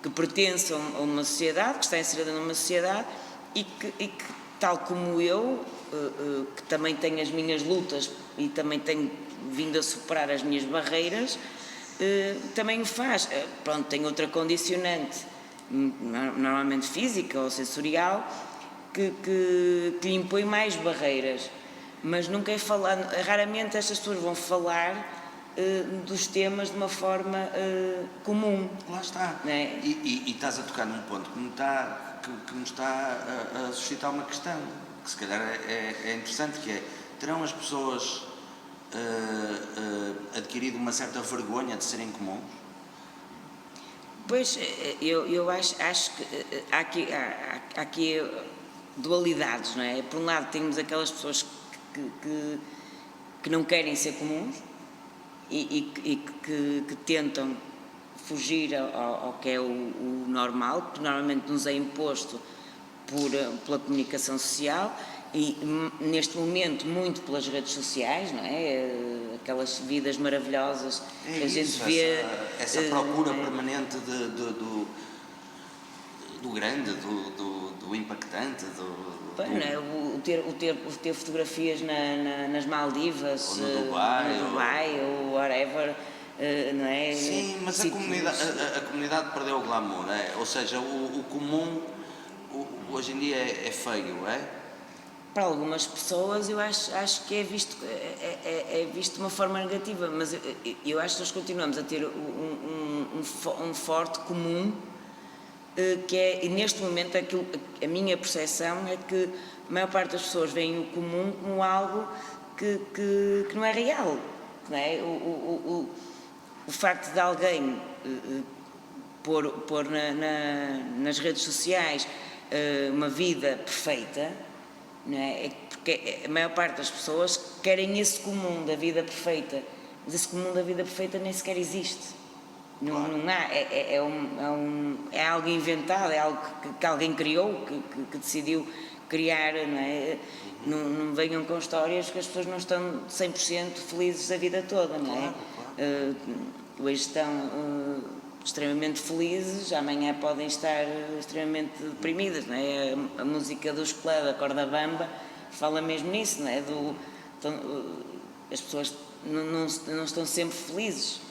que pertence a uma sociedade, que está inserida numa sociedade e que tal como eu, que também tenho as minhas lutas e também tenho vindo a superar as minhas barreiras, também o faz. Pronto, tem outra condicionante, normalmente física ou sensorial, que lhe impõe mais barreiras, mas nunca é falado, raramente estas pessoas vão falar dos temas de uma forma comum. Lá está. É? E estás a tocar num ponto que me está a suscitar uma questão, que se calhar é interessante, que é, terão as pessoas adquirido uma certa vergonha de serem comuns? Pois, eu acho que há aqui dualidades, não é? Por um lado temos aquelas pessoas que não querem ser comuns e que tentam fugir ao que é o normal, que normalmente nos é imposto pela comunicação social e neste momento muito pelas redes sociais, não é? Aquelas vidas maravilhosas que a gente vê. Essa procura permanente do grande, do impactante, o ter fotografias nas Maldivas, ou no Dubai, ou whatever, não é? Sim, mas a comunidade perdeu o glamour, é? Ou seja, o comum hoje em dia é feio, é? Para algumas pessoas eu acho que é visto de uma forma negativa, mas eu acho que nós continuamos a ter um forte comum, que é, e neste momento a minha percepção é que a maior parte das pessoas veem o comum como algo que não é real, não é? O facto de alguém pôr nas redes sociais uma vida perfeita, não é? Porque a maior parte das pessoas querem esse comum da vida perfeita, mas esse comum da vida perfeita nem sequer existe. Não há, é algo inventado, é algo que alguém criou, que decidiu criar, não é? Não venham com histórias que as pessoas não estão 100% felizes a vida toda, não é? Hoje estão extremamente felizes, amanhã podem estar extremamente deprimidas, não é? A música do Escolé, da Corda Bamba, fala mesmo nisso, não é? As pessoas não estão sempre felizes.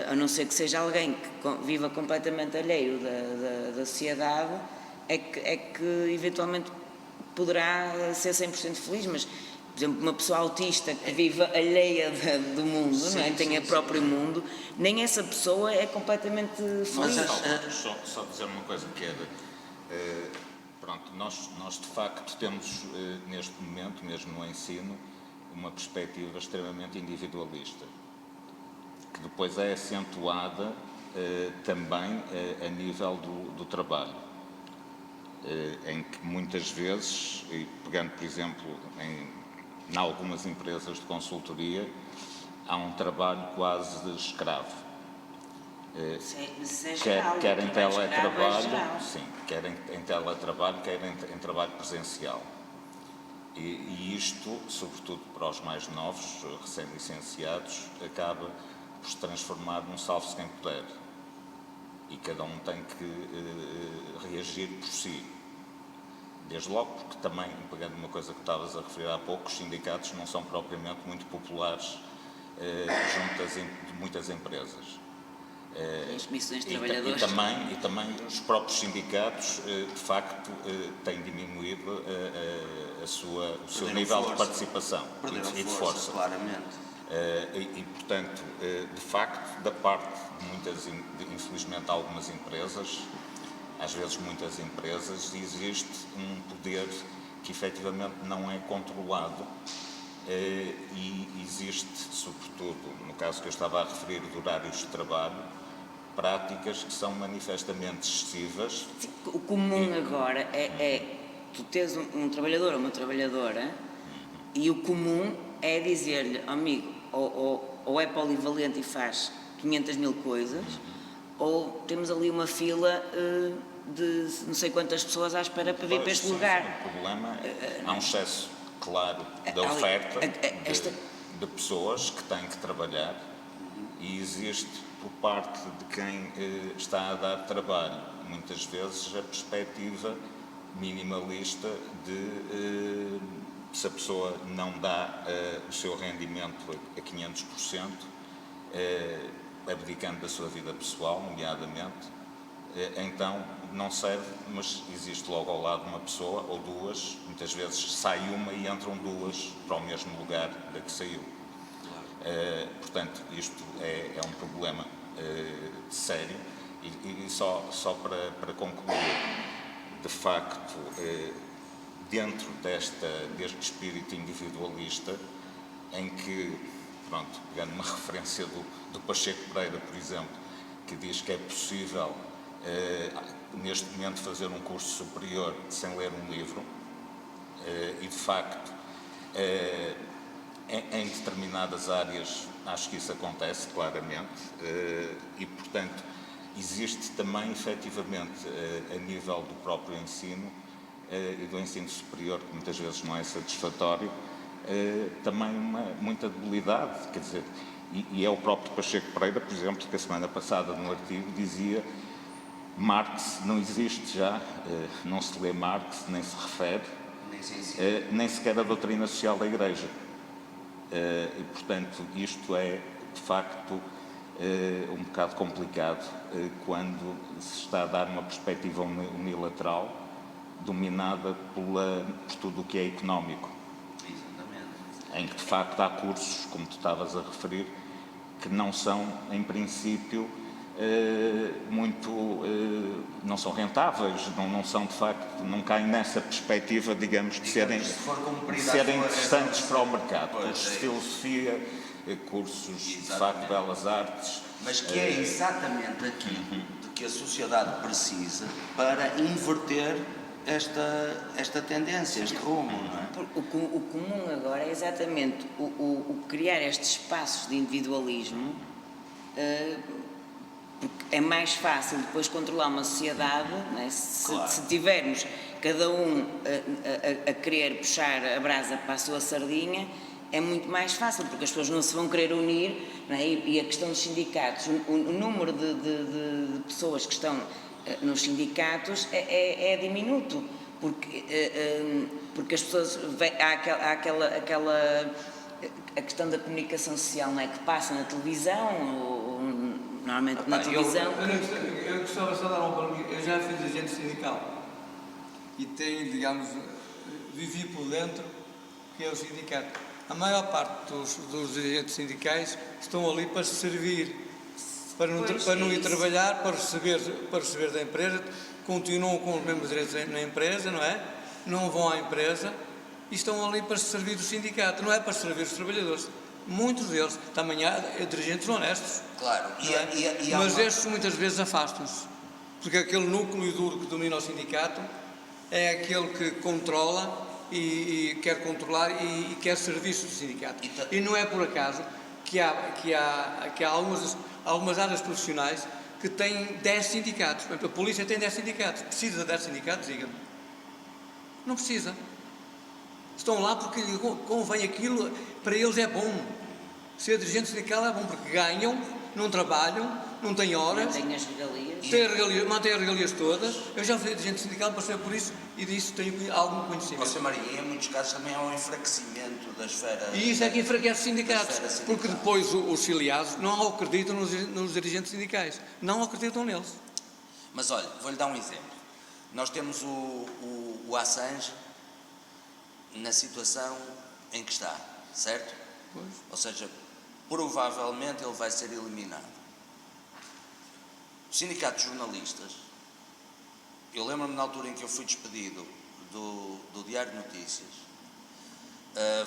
A não ser que seja alguém que viva completamente alheio da sociedade, é que eventualmente poderá ser 100% feliz, mas, por exemplo, uma pessoa autista que vive alheia do mundo, sim, não é? Tem o próprio mundo, nem essa pessoa é completamente feliz. Mas só dizer uma coisa que é pronto, nós de facto temos neste momento, mesmo no ensino, uma perspectiva extremamente individualista, que depois é acentuada também a nível do trabalho, em que muitas vezes, e pegando por exemplo em algumas empresas de consultoria, há um trabalho quase de escravo. Quer em teletrabalho, sim, quer em teletrabalho, quer em trabalho presencial. E isto, sobretudo para os mais novos, recém-licenciados, acaba por se transformar num salve-se quem puder, e cada um tem que reagir por si. Desde logo porque também, pegando uma coisa que estavas a referir há pouco, os sindicatos não são propriamente muito populares junto de muitas empresas. As comissões de trabalhadores. E também os próprios sindicatos, de facto, têm diminuído o seu nível de participação e de força. Claramente. E, portanto, de facto, da parte de muitas, infelizmente, algumas empresas, às vezes muitas empresas, existe um poder que efetivamente não é controlado e existe, sobretudo, no caso que eu estava a referir de horários de trabalho, práticas que são manifestamente excessivas. O comum agora é tu teres um trabalhador ou uma trabalhadora e o comum é dizer-lhe, amigo, ou é polivalente e faz 500 mil coisas, ou temos ali uma fila de não sei quantas pessoas à espera para vir para este lugar. O problema é há um excesso claro da oferta de pessoas que têm que trabalhar e existe por parte de quem está a dar trabalho muitas vezes a perspectiva minimalista de se a pessoa não dá o seu rendimento a 500%, abdicando da sua vida pessoal, nomeadamente, então não serve, mas existe logo ao lado uma pessoa ou duas, muitas vezes sai uma e entram duas para o mesmo lugar da que saiu. Portanto, isto é um problema sério e só para concluir, de facto, dentro deste espírito individualista, em que, pronto, pegando uma referência do Pacheco Pereira, por exemplo, que diz que é possível neste momento fazer um curso superior sem ler um livro, e de facto em determinadas áreas acho que isso acontece claramente, e portanto existe também efetivamente a nível do próprio ensino e do ensino superior, que muitas vezes não é satisfatório, também muita debilidade, quer dizer, e é o próprio Pacheco Pereira, por exemplo, que a semana passada no artigo dizia Marx não existe já, não se lê Marx, nem se refere, nem sequer a doutrina social da Igreja. E, portanto, isto é, de facto, um bocado complicado quando se está a dar uma perspectiva unilateral dominada por tudo o que é económico. Exatamente. Em que, de facto, há cursos, como tu estavas a referir, que não são, em princípio, não são rentáveis, não são de facto, não caem nessa perspectiva, digamos, de serem interessantes para o mercado. Cursos de filosofia, cursos de facto de belas artes. Mas que é exatamente aquilo de que a sociedade precisa para inverter esta tendência, este rumo, não é? O comum agora é exatamente o criar estes espaços de individualismo, porque é mais fácil depois controlar uma sociedade, não é? Se tivermos cada um a querer puxar a brasa para a sua sardinha, é muito mais fácil, porque as pessoas não se vão querer unir, não é? E a questão dos sindicatos, o número de pessoas que estão nos sindicatos é diminuto, porque as pessoas, há aquela a questão da comunicação social, não é? Que passa na televisão, normalmente na televisão. Eu gostava só de dar uma palavra. Eu já fui dirigente sindical e tenho, digamos, vivi por dentro que é o sindicato. A maior parte dos dirigentes sindicais estão ali para se servir, para não ir trabalhar, para receber da empresa, continuam com os mesmos direitos na empresa, não é? Não vão à empresa e estão ali para se servir do sindicato, não é para servir os trabalhadores. Muitos deles, também há dirigentes honestos. Claro, mas estes muitas vezes afastam-se, porque aquele núcleo duro que domina o sindicato é aquele que controla e quer controlar e quer serviço do sindicato. E não é por acaso que há algumas áreas profissionais que têm 10 sindicatos. Por exemplo, a polícia tem 10 sindicatos. Precisa de 10 sindicatos? Diga-me. Não precisa. Estão lá porque convém aquilo, para eles é bom. Ser dirigente sindical é bom porque ganham, não trabalham, não têm horas. Mantêm as regalias. Mantêm as regalias todas. Eu já fui dirigente sindical, passei por isso e disso tenho algum conhecimento. José Maria, em muitos casos também há um enfraquecimento da esfera... E isso é que enfraquece os sindicatos, porque depois os filiados não acreditam nos dirigentes sindicais, não acreditam neles. Mas olha, vou-lhe dar um exemplo. Nós temos o Assange na situação em que está, certo? Pois. Ou seja, provavelmente ele vai ser eliminado. Os sindicatos jornalistas, eu lembro-me na altura em que eu fui despedido do Diário de Notícias,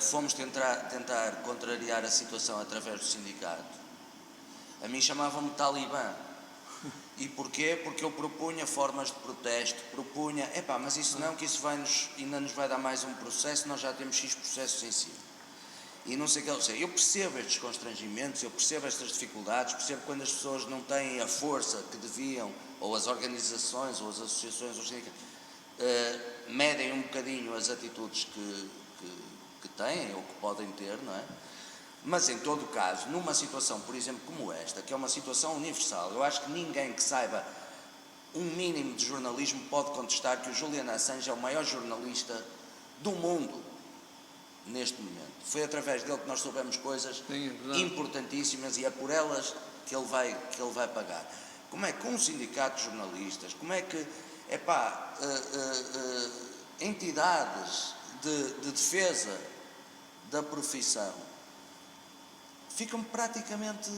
fomos tentar contrariar a situação através do sindicato. A mim chamavam-me talibã. E porquê? Porque eu propunha formas de protesto, propunha, mas isso não, que isso ainda nos vai dar mais um processo, nós já temos X processos em cima. E não sei o que eu percebo estes constrangimentos, eu percebo estas dificuldades, percebo quando as pessoas não têm a força que deviam, ou as organizações, ou as associações, ou os sindicatos, medem um bocadinho as atitudes que têm, ou que podem ter, não é? Mas, em todo o caso, numa situação, por exemplo, como esta, que é uma situação universal, eu acho que ninguém que saiba um mínimo de jornalismo pode contestar que o Julian Assange é o maior jornalista do mundo neste momento. Foi através dele que nós soubemos coisas importantíssimas e é por elas que ele vai pagar. Como é que um sindicato de jornalistas, como é que, entidades de defesa da profissão ficam praticamente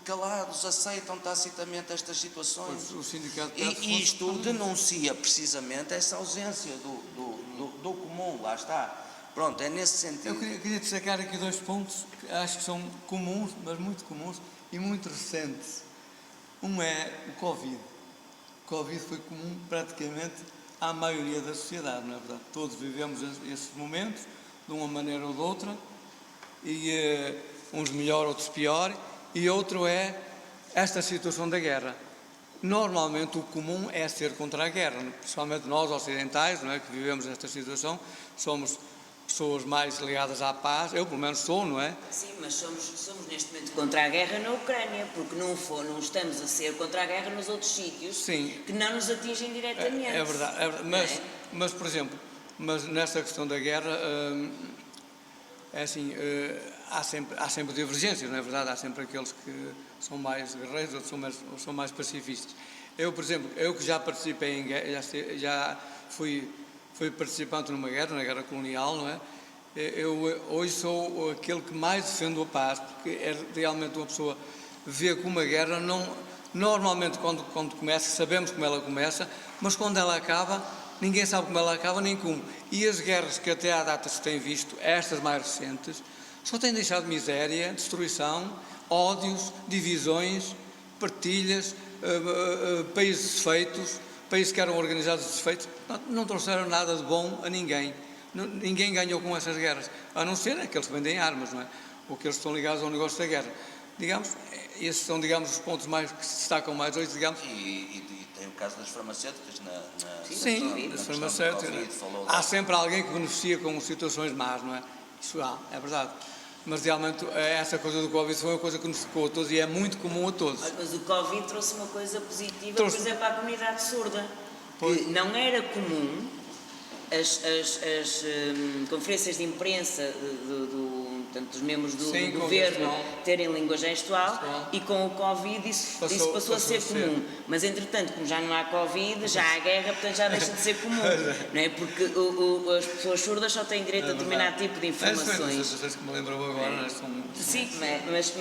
calados, aceitam tacitamente estas situações. O sindicato e isto denuncia precisamente essa ausência do comum, lá está. Pronto, é nesse sentido. Eu queria destacar aqui 2 pontos que acho que são comuns, mas muito comuns e muito recentes. Um é o Covid. O Covid foi comum praticamente à maioria da sociedade, não é verdade? Todos vivemos esses momentos, de uma maneira ou de outra, e uns melhor, outros pior, e outro é esta situação da guerra. Normalmente o comum é ser contra a guerra, principalmente nós ocidentais, não é, que vivemos esta situação, somos pessoas mais ligadas à paz, eu pelo menos sou, não é? Sim, mas somos neste momento contra a guerra na Ucrânia, porque não estamos a ser contra a guerra nos outros sítios. Sim. Que não nos atingem diretamente. É verdade, mas, por exemplo, nesta questão da guerra, é assim, há sempre divergências, não é verdade? Há sempre aqueles que são mais guerreiros, outros são mais pacifistas. Eu, por exemplo, que já participei em guerra, já fui participante numa guerra, na guerra colonial, não é? Eu hoje sou aquele que mais defendo a paz, porque é realmente uma pessoa vê que uma guerra normalmente quando começa, sabemos como ela começa, mas quando ela acaba, ninguém sabe como ela acaba, nem como. E as guerras que até à data se têm visto, estas mais recentes, só têm deixado miséria, destruição, ódios, divisões, partilhas, países desfeitos, países que eram organizados desfeitos, não trouxeram nada de bom a ninguém. Ninguém ganhou com essas guerras, a não ser aqueles que vendem armas, não é? Ou aqueles que estão ligados ao negócio da guerra. Digamos, esses são, digamos, os pontos que se destacam mais hoje, digamos. E tem o caso das farmacêuticas Sim, das farmacêuticas. Há sempre alguém que beneficia com situações más, não é? Isso é verdade. Mas realmente essa coisa do Covid foi uma coisa que nos tocou a todos e é muito comum a todos. Mas o Covid trouxe uma coisa positiva, por exemplo, à comunidade surda, que não era comum as conferências de imprensa portanto, dos membros do governo terem língua gestual e com o Covid isso passou a ser comum. Mas, entretanto, como já não há Covid, já há guerra, portanto já deixa de ser comum. Não é? Porque as pessoas surdas só têm direito a determinado tipo de informações. As que me lembram agora são... Sim, mas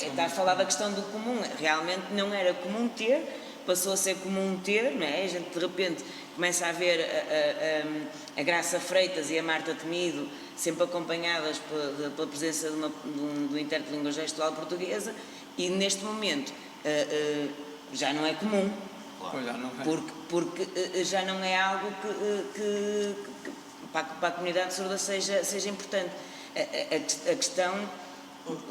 está a falar da questão do comum. Realmente não era comum ter, passou a ser comum ter, não é? A gente de repente começa a ver a Graça Freitas e a Marta Temido sempre acompanhadas pela presença do intérprete de língua gestual portuguesa e neste momento já não é comum, porque já não é algo que para a comunidade surda seja importante. A questão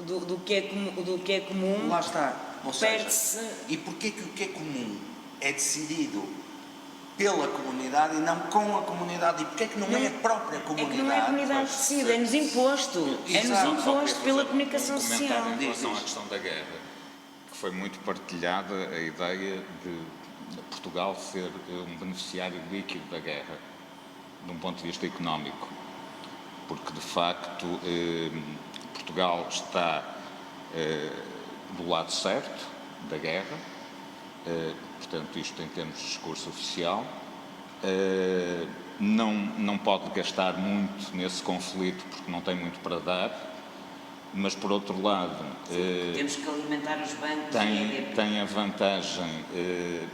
do que é comum lá está. Ou perde-se. E porquê que o que é comum é decidido pela comunidade e não com a comunidade? E porquê é que não é a própria comunidade? É que não é a comunidade que decide, é-nos imposto. É-nos imposto pela comunicação social. Em relação à questão da guerra, que foi muito partilhada a ideia de Portugal ser um beneficiário líquido da guerra, de um ponto de vista económico, porque de facto Portugal está do lado certo da guerra, portanto isto em termos de discurso oficial, não pode gastar muito nesse conflito porque não tem muito para dar, mas por outro lado temos que alimentar os bancos tem a vantagem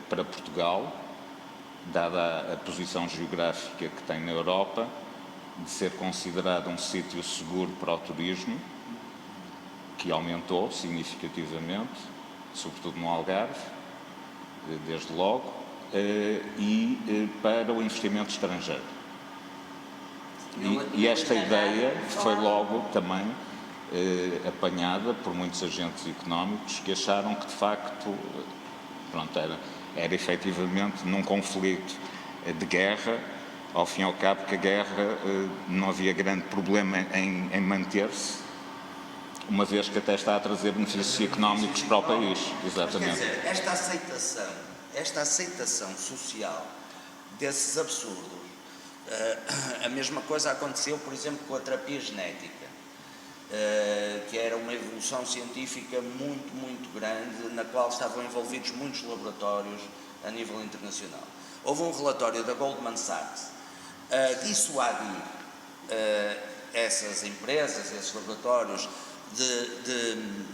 para Portugal, dada a posição geográfica que tem na Europa, de ser considerado um sítio seguro para o turismo, que aumentou significativamente, sobretudo no Algarve, desde logo, e para o investimento estrangeiro. E esta ideia foi logo também apanhada por muitos agentes económicos que acharam que, de facto, pronto, era efetivamente num conflito de guerra, ao fim e ao cabo, que a guerra não havia grande problema em manter-se, uma vez que até está a trazer benefícios económicos para o país. Exatamente. Mas, quer dizer, esta aceitação social desses absurdos, a mesma coisa aconteceu, por exemplo, com a terapia genética, que era uma evolução científica muito, muito grande, na qual estavam envolvidos muitos laboratórios a nível internacional. Houve um relatório da Goldman Sachs dissuadir essas empresas, esses laboratórios, de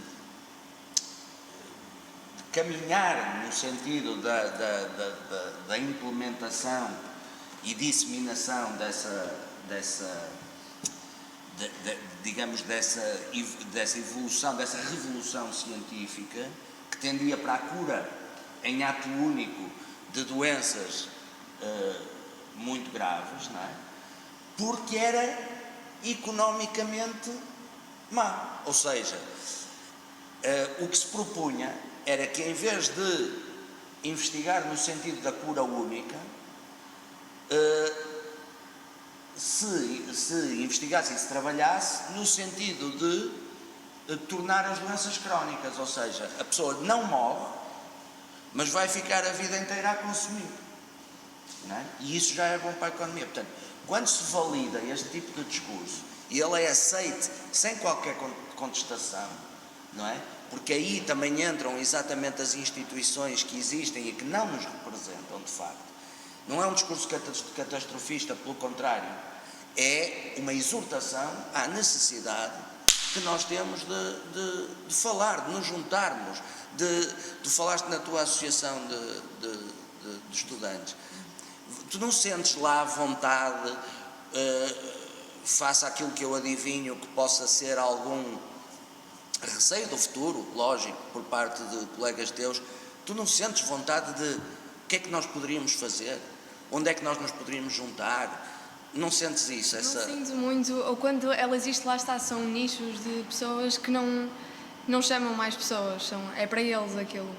caminhar no sentido da implementação e disseminação digamos, dessa evolução, dessa revolução científica que tendia para a cura em ato único de doenças muito graves, não é? Porque era economicamente má. Ou seja, o que se propunha era que, em vez de investigar no sentido da cura única, se investigasse e se trabalhasse no sentido de tornar as doenças crónicas, ou seja, a pessoa não morre, mas vai ficar a vida inteira a consumir, não é? E isso já é bom para a economia. Portanto, quando se valida este tipo de discurso e ele é aceite sem qualquer contestação, não é? Porque aí também entram exatamente as instituições que existem e que não nos representam de facto. Não é um discurso catastrofista, pelo contrário, é uma exortação à necessidade que nós temos de falar, de nos juntarmos, tu falaste na tua associação de estudantes. Tu não sentes lá vontade, face àquilo que eu adivinho que possa ser algum receio do futuro, lógico, por parte de colegas teus, tu não sentes vontade de o que é que nós poderíamos fazer? Onde é que nós nos poderíamos juntar? Não sentes isso? Não sinto muito, ou quando ela existe lá está, são nichos de pessoas que não chamam mais pessoas, é para eles aquilo.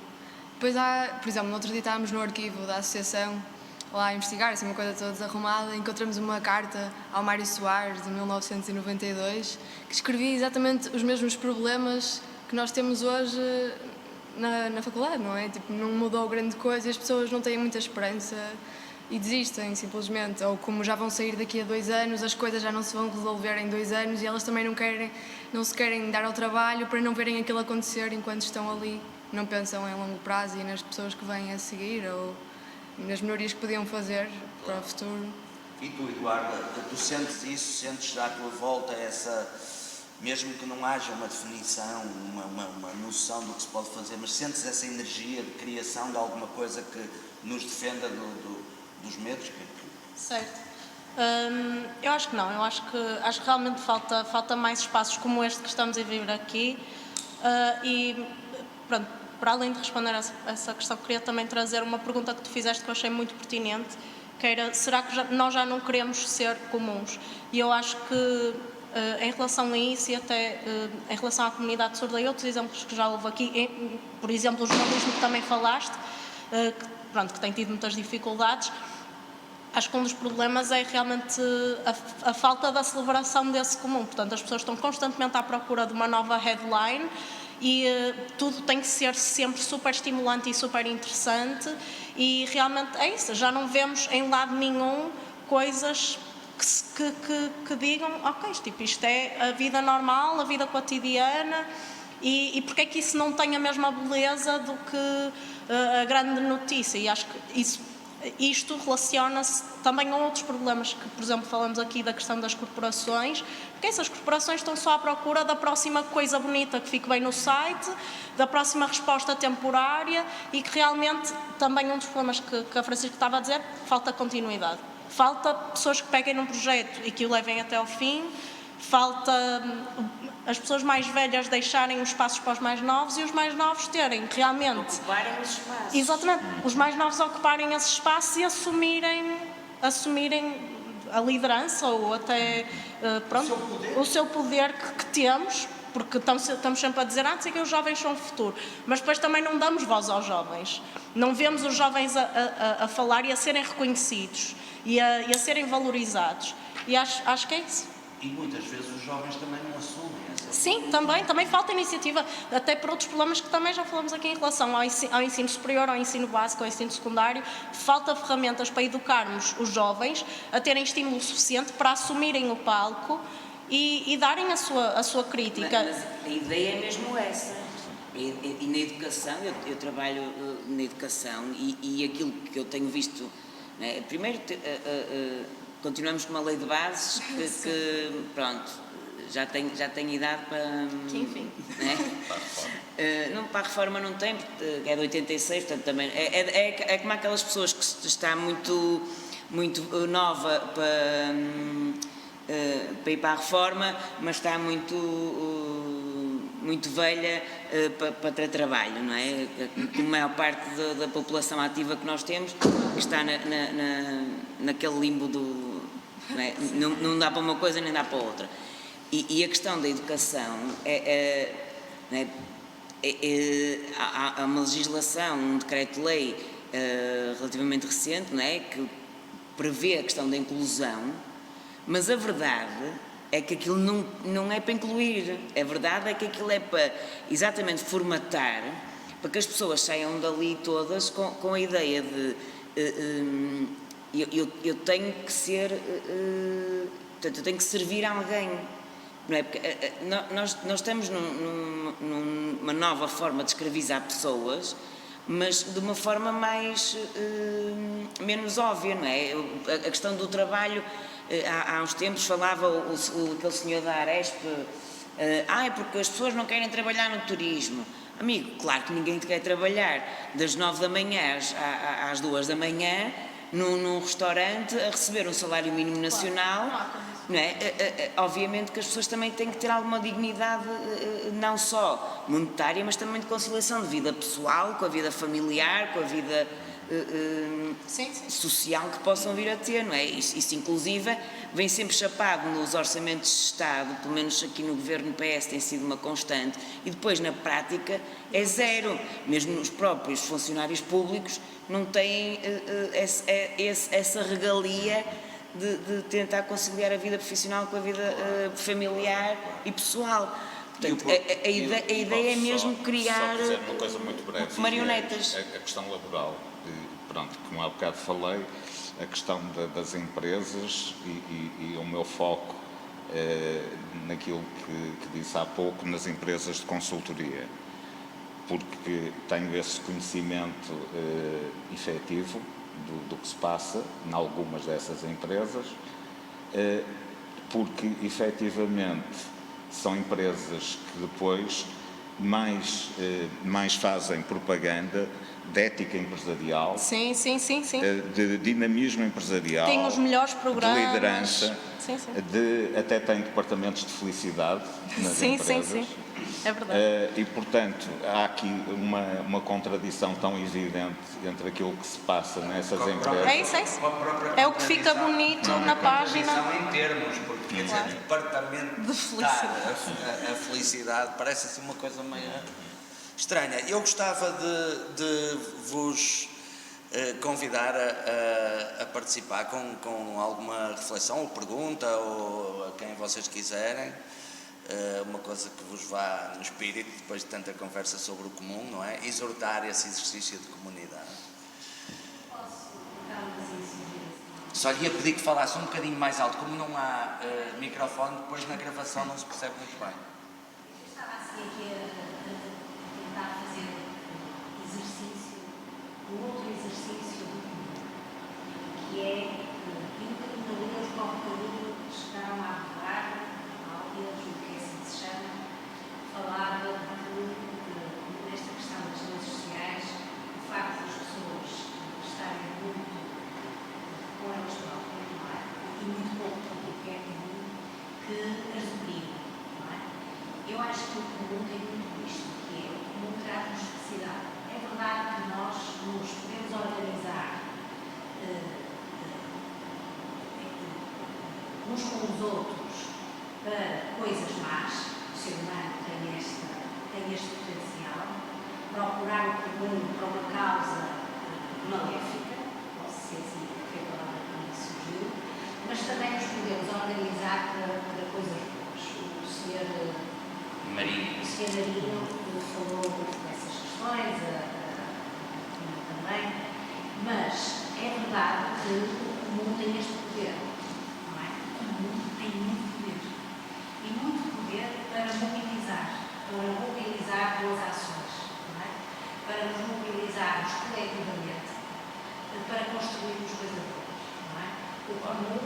Depois há, por exemplo, no outro dia estávamos no arquivo da associação, lá a investigar, assim, uma coisa toda desarrumada, encontramos uma carta ao Mário Soares, de 1992, que escrevia exatamente os mesmos problemas que nós temos hoje na faculdade, não é? Tipo, não mudou grande coisa e as pessoas não têm muita esperança e desistem, simplesmente. Ou como já vão sair daqui a 2 anos, as coisas já não se vão resolver em 2 anos e elas também não se querem dar ao trabalho para não verem aquilo acontecer enquanto estão ali. Não pensam em longo prazo e nas pessoas que vêm a seguir ou nas melhorias que podiam fazer para o futuro. E tu, Eduardo, tu sentes isso, sentes à tua volta essa, mesmo que não haja uma definição, uma noção do que se pode fazer, mas sentes essa energia de criação de alguma coisa que nos defenda dos medos? Certo. Eu acho que não, eu acho que realmente falta mais espaços como este que estamos a viver aqui e pronto. Para além de responder a essa questão, queria também trazer uma pergunta que tu fizeste que eu achei muito pertinente, que era, será que nós já não queremos ser comuns? E eu acho que em relação a isso e até em relação à comunidade surda e outros exemplos que já houve aqui, por exemplo o jornalismo que também falaste, que tem tido muitas dificuldades, acho que um dos problemas é realmente a falta da celebração desse comum. Portanto, as pessoas estão constantemente à procura de uma nova headline e tudo tem que ser sempre super estimulante e super interessante e realmente é isso, já não vemos em lado nenhum coisas que digam, ok, isto é a vida normal, a vida cotidiana e porque é que isso não tem a mesma beleza do que a grande notícia e acho que isto relaciona-se também a outros problemas que, por exemplo, falamos aqui da questão das corporações, porque essas corporações estão só à procura da próxima coisa bonita que fique bem no site, da próxima resposta temporária e que realmente também um dos problemas que a Francisca estava a dizer, falta continuidade. Falta pessoas que peguem num projeto e que o levem até ao fim, falta as pessoas mais velhas deixarem os espaços para os mais novos e os mais novos terem realmente... Ocuparem os espaços. Exatamente, os mais novos ocuparem esses espaços e assumirem a liderança ou até pronto, o seu poder que temos, porque estamos sempre a dizer antes é que os jovens são o futuro, mas depois também não damos voz aos jovens, não vemos os jovens a falar e a serem reconhecidos e a serem valorizados, e acho que é isso. E muitas vezes os jovens também não assumem essa. Sim, também falta iniciativa, até por outros problemas que também já falamos aqui em relação ao ensino superior, ao ensino básico, ao ensino secundário. Falta ferramentas para educarmos os jovens a terem estímulo suficiente para assumirem o palco e darem a sua crítica. Mas a ideia é mesmo essa. E na educação, eu trabalho na educação e aquilo que eu tenho visto, né, primeiro continuamos com uma lei de bases que pronto, já tem idade para... Que enfim. Né? Não, para a reforma não tem, porque é de 86, portanto também... É como aquelas pessoas que está muito nova para ir para a reforma, mas está muito velha para ter trabalho, não é? A maior parte da população ativa que nós temos que está naquele limbo do... Não, é? Não dá para uma coisa nem dá para outra. E a questão da educação há uma legislação, um decreto-lei relativamente recente, não é? Que prevê a questão da inclusão, mas a verdade é que aquilo não é para incluir. A verdade é que aquilo é para exatamente formatar, para que as pessoas saiam dali todas com a ideia de eu tenho que ser, portanto, eu tenho que servir a alguém. Não é? Porque nós estamos numa nova forma de escravizar pessoas, mas de uma forma menos óbvia, não é? A questão do trabalho, há uns tempos falava aquele senhor da Aresp, é porque as pessoas não querem trabalhar no turismo. Amigo, claro que ninguém quer trabalhar das 9 da manhã às 2 da manhã num restaurante a receber um salário mínimo nacional, não é? Obviamente que as pessoas também têm que ter alguma dignidade, não só monetária, mas também de conciliação de vida pessoal, com a vida familiar, com a vida social que possam vir a ter, não é? Isso inclusive vem sempre chapado nos orçamentos de Estado, pelo menos aqui no governo PS tem sido uma constante, e depois na prática é zero. Mesmo os próprios funcionários públicos não têm essa regalia de tentar conciliar a vida profissional com a vida familiar e pessoal. Portanto, a ideia é mesmo criar só dizer uma coisa muito breve, marionetas. A questão laboral, pronto, como há bocado falei, a questão das empresas e o meu foco naquilo que disse há pouco, nas empresas de consultoria, porque tenho esse conhecimento efetivo do que se passa em algumas dessas empresas, porque efetivamente são empresas que depois mais fazem propaganda de ética empresarial, Sim. de dinamismo empresarial, Tem os melhores programas. de liderança, Sim. até tem departamentos de felicidade nas empresas. Sim. É verdade. E, portanto, há aqui uma contradição tão evidente entre aquilo que se passa nessas empresas. É isso. É o que fica bonito na página. Em termos, porque quer dizer, departamento De felicidade. a felicidade parece assim uma coisa meio estranha. Eu gostava de vos convidar a participar com alguma reflexão ou pergunta, ou a quem vocês quiserem. Uma coisa que vos vá no espírito, depois de tanta conversa sobre o comum, não é? Exortar esse exercício de comunidade. Só lhe ia pedir que falasse um bocadinho mais alto, como não há microfone, depois na gravação não se percebe muito bem. Eu estava assim aqui a tentar fazer outro exercício que é um bocadinho da linha de qual bocadinho chegaram a abordar, Aldeia, o que assim se chama, falava nesta questão das redes sociais, o facto das pessoas estarem muito com elas próprias, não é? E muito pouco com o que é comum, que as deprimem, não é? acho que o comum tem muito isto, que é o comum terá necessidade. É verdade que nós nos podemos organizar uns com os outros para coisas más, o ser humano tem este potencial, procurar o comum para uma causa maléfica, posso ser assim, que foi a palavra que me surgiu, mas também nos podemos organizar para coisas boas. O Sr. Marinho falou dessas questões, também, mas é verdade que o comum tem este poder, não é? O comum tem muito poder. E muito poder para mobilizar boas ações, não é? Para nos mobilizarmos coletivamente, para construirmos coisas boas, não é? O comum,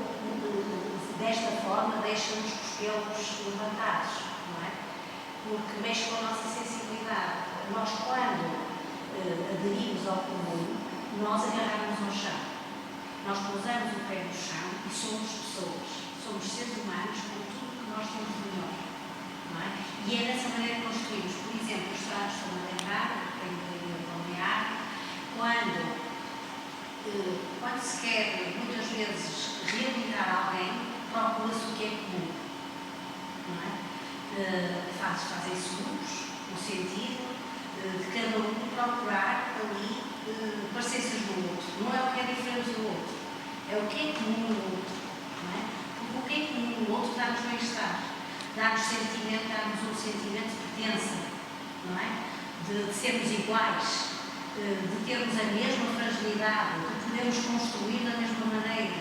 desta forma, deixa-nos os pelos levantados, não é? Porque mexe com a nossa sensibilidade. Nós, quando aderimos ao comum, nós agarramos ao chão. Nós pousamos o pé no chão e somos pessoas. Somos seres humanos com tudo que nós temos de melhor. Não é? E é dessa maneira que construímos. Por exemplo, os estrados estão a lembrar, tenho de nomear, quando se quer, muitas vezes, reabilitar alguém, procura-se o que é comum. Não é? Fazem-se grupos, no sentido de cada um procurar ali parecer-se do outro. Não é o que é diferente do outro, é o que é comum no outro. Não é? Porque o que é comum no outro dá-nos bem-estar, dá-nos um sentimento de pertença, não é? De sermos iguais, de termos a mesma fragilidade, de podermos construir da mesma maneira.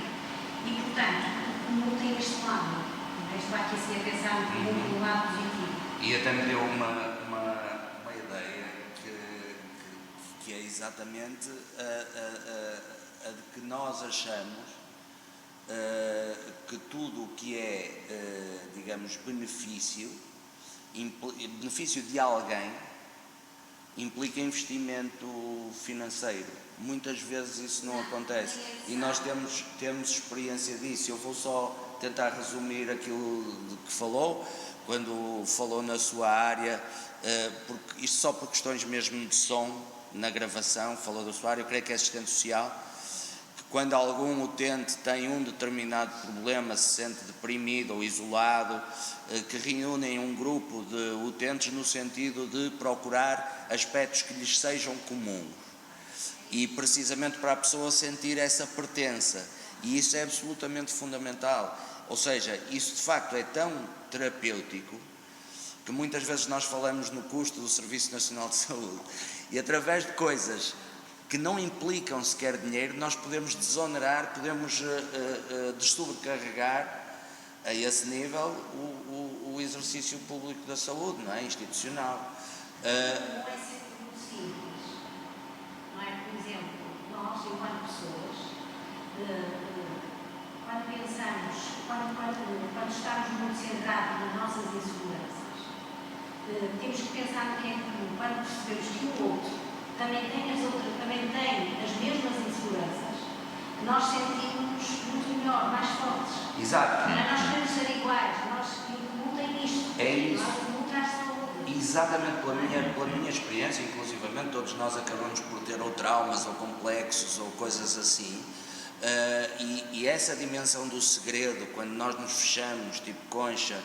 E, portanto, o comum tem este lado. Estou aqui assim a pensar no comum do lado positivo. E até me deu uma ideia que é exatamente a de que nós achamos que tudo o que é, digamos, benefício de alguém implica investimento financeiro. Muitas vezes isso não acontece e nós temos experiência disso. Eu vou só tentar resumir aquilo de que falou, quando falou na sua área, porque isto só por questões mesmo de som, na gravação, falou da sua área, eu creio que é assistente social, que quando algum utente tem um determinado problema, se sente deprimido ou isolado, que reúnem um grupo de utentes no sentido de procurar aspectos que lhes sejam comuns. E precisamente para a pessoa sentir essa pertença. E isso é absolutamente fundamental. Ou seja, isso de facto é tão terapêutico que muitas vezes nós falamos no custo do Serviço Nacional de Saúde e através de coisas que não implicam sequer dinheiro, nós podemos desonerar, podemos dessobrecarregar a esse nível o exercício público da saúde, não é? Institucional. Não é sempre muito simples, não é? Por exemplo, nós, enquanto pessoas, quando pensamos, quando estamos muito centrados nas nossas inseguranças, temos que pensar no que é comum. Quando percebemos que o outro também tem as mesmas inseguranças, nós sentimos muito melhor, mais fortes. Exato. Nós queremos ser iguais, e o comum tem isto. É isso. O comum traz saúde. Exatamente, pela minha experiência, inclusivamente, todos nós acabamos por ter ou traumas, ou complexos, ou coisas assim. E essa dimensão do segredo, quando nós nos fechamos, tipo concha,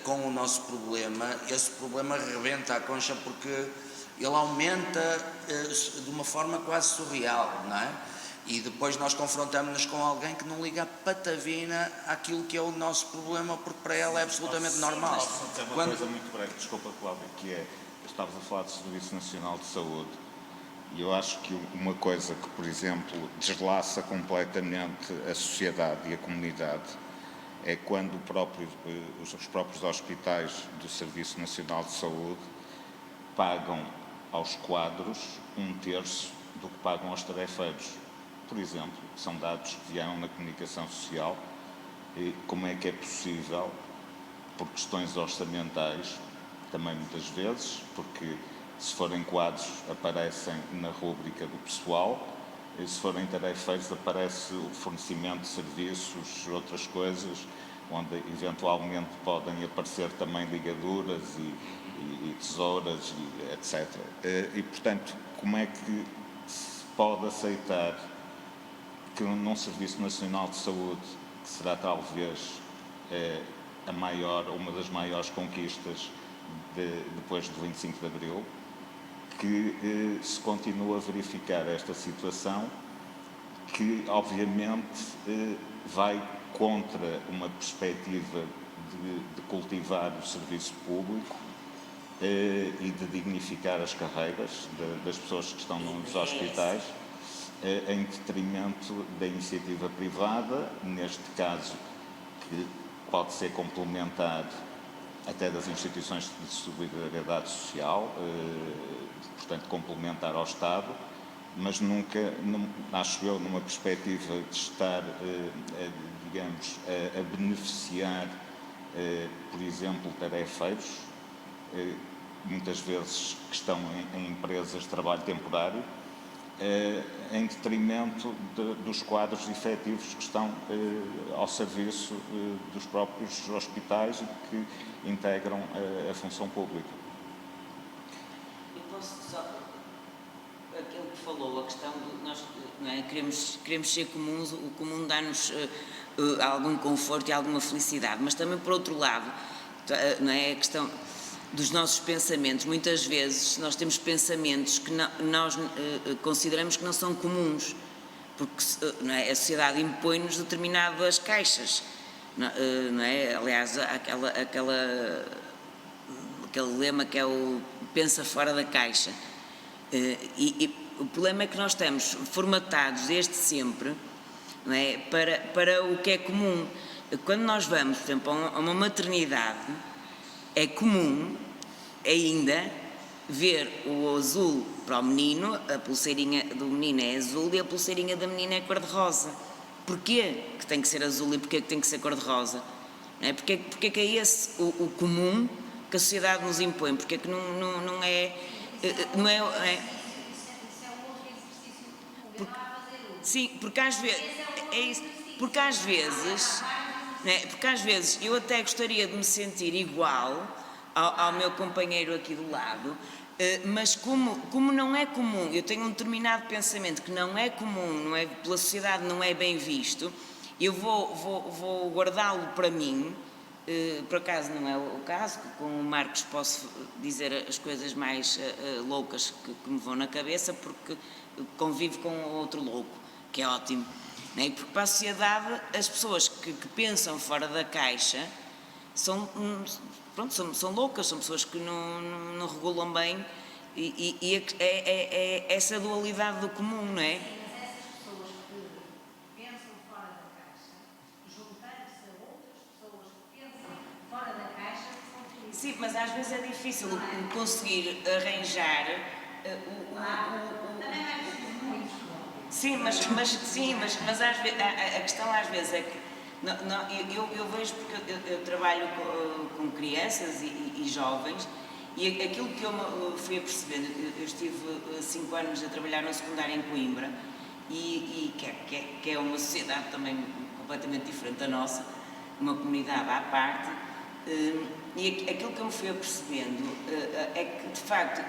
com o nosso problema, esse problema rebenta a concha porque ele aumenta de uma forma quase surreal, não é? E depois nós confrontamos-nos com alguém que não liga a patavina àquilo que é o nosso problema, porque para ela é absolutamente normal. Posso dizer uma coisa muito breve, desculpa Cláudia, que é, estavas a falar do Serviço Nacional de Saúde, e eu acho que uma coisa que, por exemplo, deslaça completamente a sociedade e a comunidade é quando os próprios hospitais do Serviço Nacional de Saúde pagam aos quadros 1/3 do que pagam aos tarefeiros. Por exemplo, são dados que vieram na comunicação social, e como é que é possível, por questões orçamentais, também muitas vezes, porque se forem quadros aparecem na rúbrica do pessoal, e se forem tarefeiros aparece o fornecimento de serviços, outras coisas, onde eventualmente podem aparecer também ligaduras e tesouras, e etc. E, portanto, como é que se pode aceitar que num Serviço Nacional de Saúde, que será talvez uma das maiores conquistas depois do 25 de Abril, que se continua a verificar esta situação que, obviamente, vai contra uma perspectiva de cultivar o serviço público e de dignificar as carreiras das pessoas que estão nos hospitais, em detrimento da iniciativa privada, neste caso, que pode ser complementado até das instituições de solidariedade social, portanto, complementar ao Estado, mas nunca, acho eu, numa perspectiva de estar, digamos, a beneficiar, por exemplo, tarefeiros, muitas vezes que estão em empresas de trabalho temporário, em detrimento dos quadros efetivos que estão ao serviço dos próprios hospitais e que integram a função pública. Eu posso só... Aquilo que falou, a questão de nós, não é, queremos ser comuns, o comum dá-nos algum conforto e alguma felicidade, mas também, por outro lado, não é, a questão dos nossos pensamentos. Muitas vezes nós temos pensamentos que nós consideramos que não são comuns, porque não é, a sociedade impõe-nos determinadas caixas, não é? Aliás, aquele lema que é o pensa fora da caixa. E o problema é que nós estamos formatados desde sempre, não é, para o que é comum. Quando nós vamos, por exemplo, a uma maternidade, é comum ainda ver o azul para o menino, a pulseirinha do menino é azul e a pulseirinha da menina é cor-de-rosa. Porquê que tem que ser azul e porquê que tem que ser cor-de-rosa? Não é? Porquê que é esse o comum que a sociedade nos impõe? Porquê que não é... Não é, Isso é um outro exercício que eu estava a fazer hoje. sim, porque às vezes é isso, porque às vezes eu até gostaria de me sentir igual ao meu companheiro aqui do lado, mas como não é comum, eu tenho um determinado pensamento que não é comum, não é, pela sociedade não é bem visto, eu vou guardá-lo para mim. Por acaso não é o caso, com o Marcos posso dizer as coisas mais loucas que me vão na cabeça, porque convivo com outro louco, que é ótimo. Não é? Porque para a sociedade, as pessoas que pensam fora da caixa são loucas, são pessoas que não regulam bem, e é essa dualidade do comum, não é? Mas essas pessoas que pensam fora da caixa, juntando-se a outras pessoas que pensam fora da caixa, são felizes. Sim, mas às vezes é difícil conseguir arranjar Também vai ser muito. Sim, mas às vezes, a questão às vezes é que eu vejo, porque eu trabalho com crianças e jovens, e aquilo que eu fui apercebendo, eu estive 5 anos a trabalhar no secundário em Coimbra, e que é uma sociedade também completamente diferente da nossa, uma comunidade à parte, e aquilo que eu me fui apercebendo é que, de facto,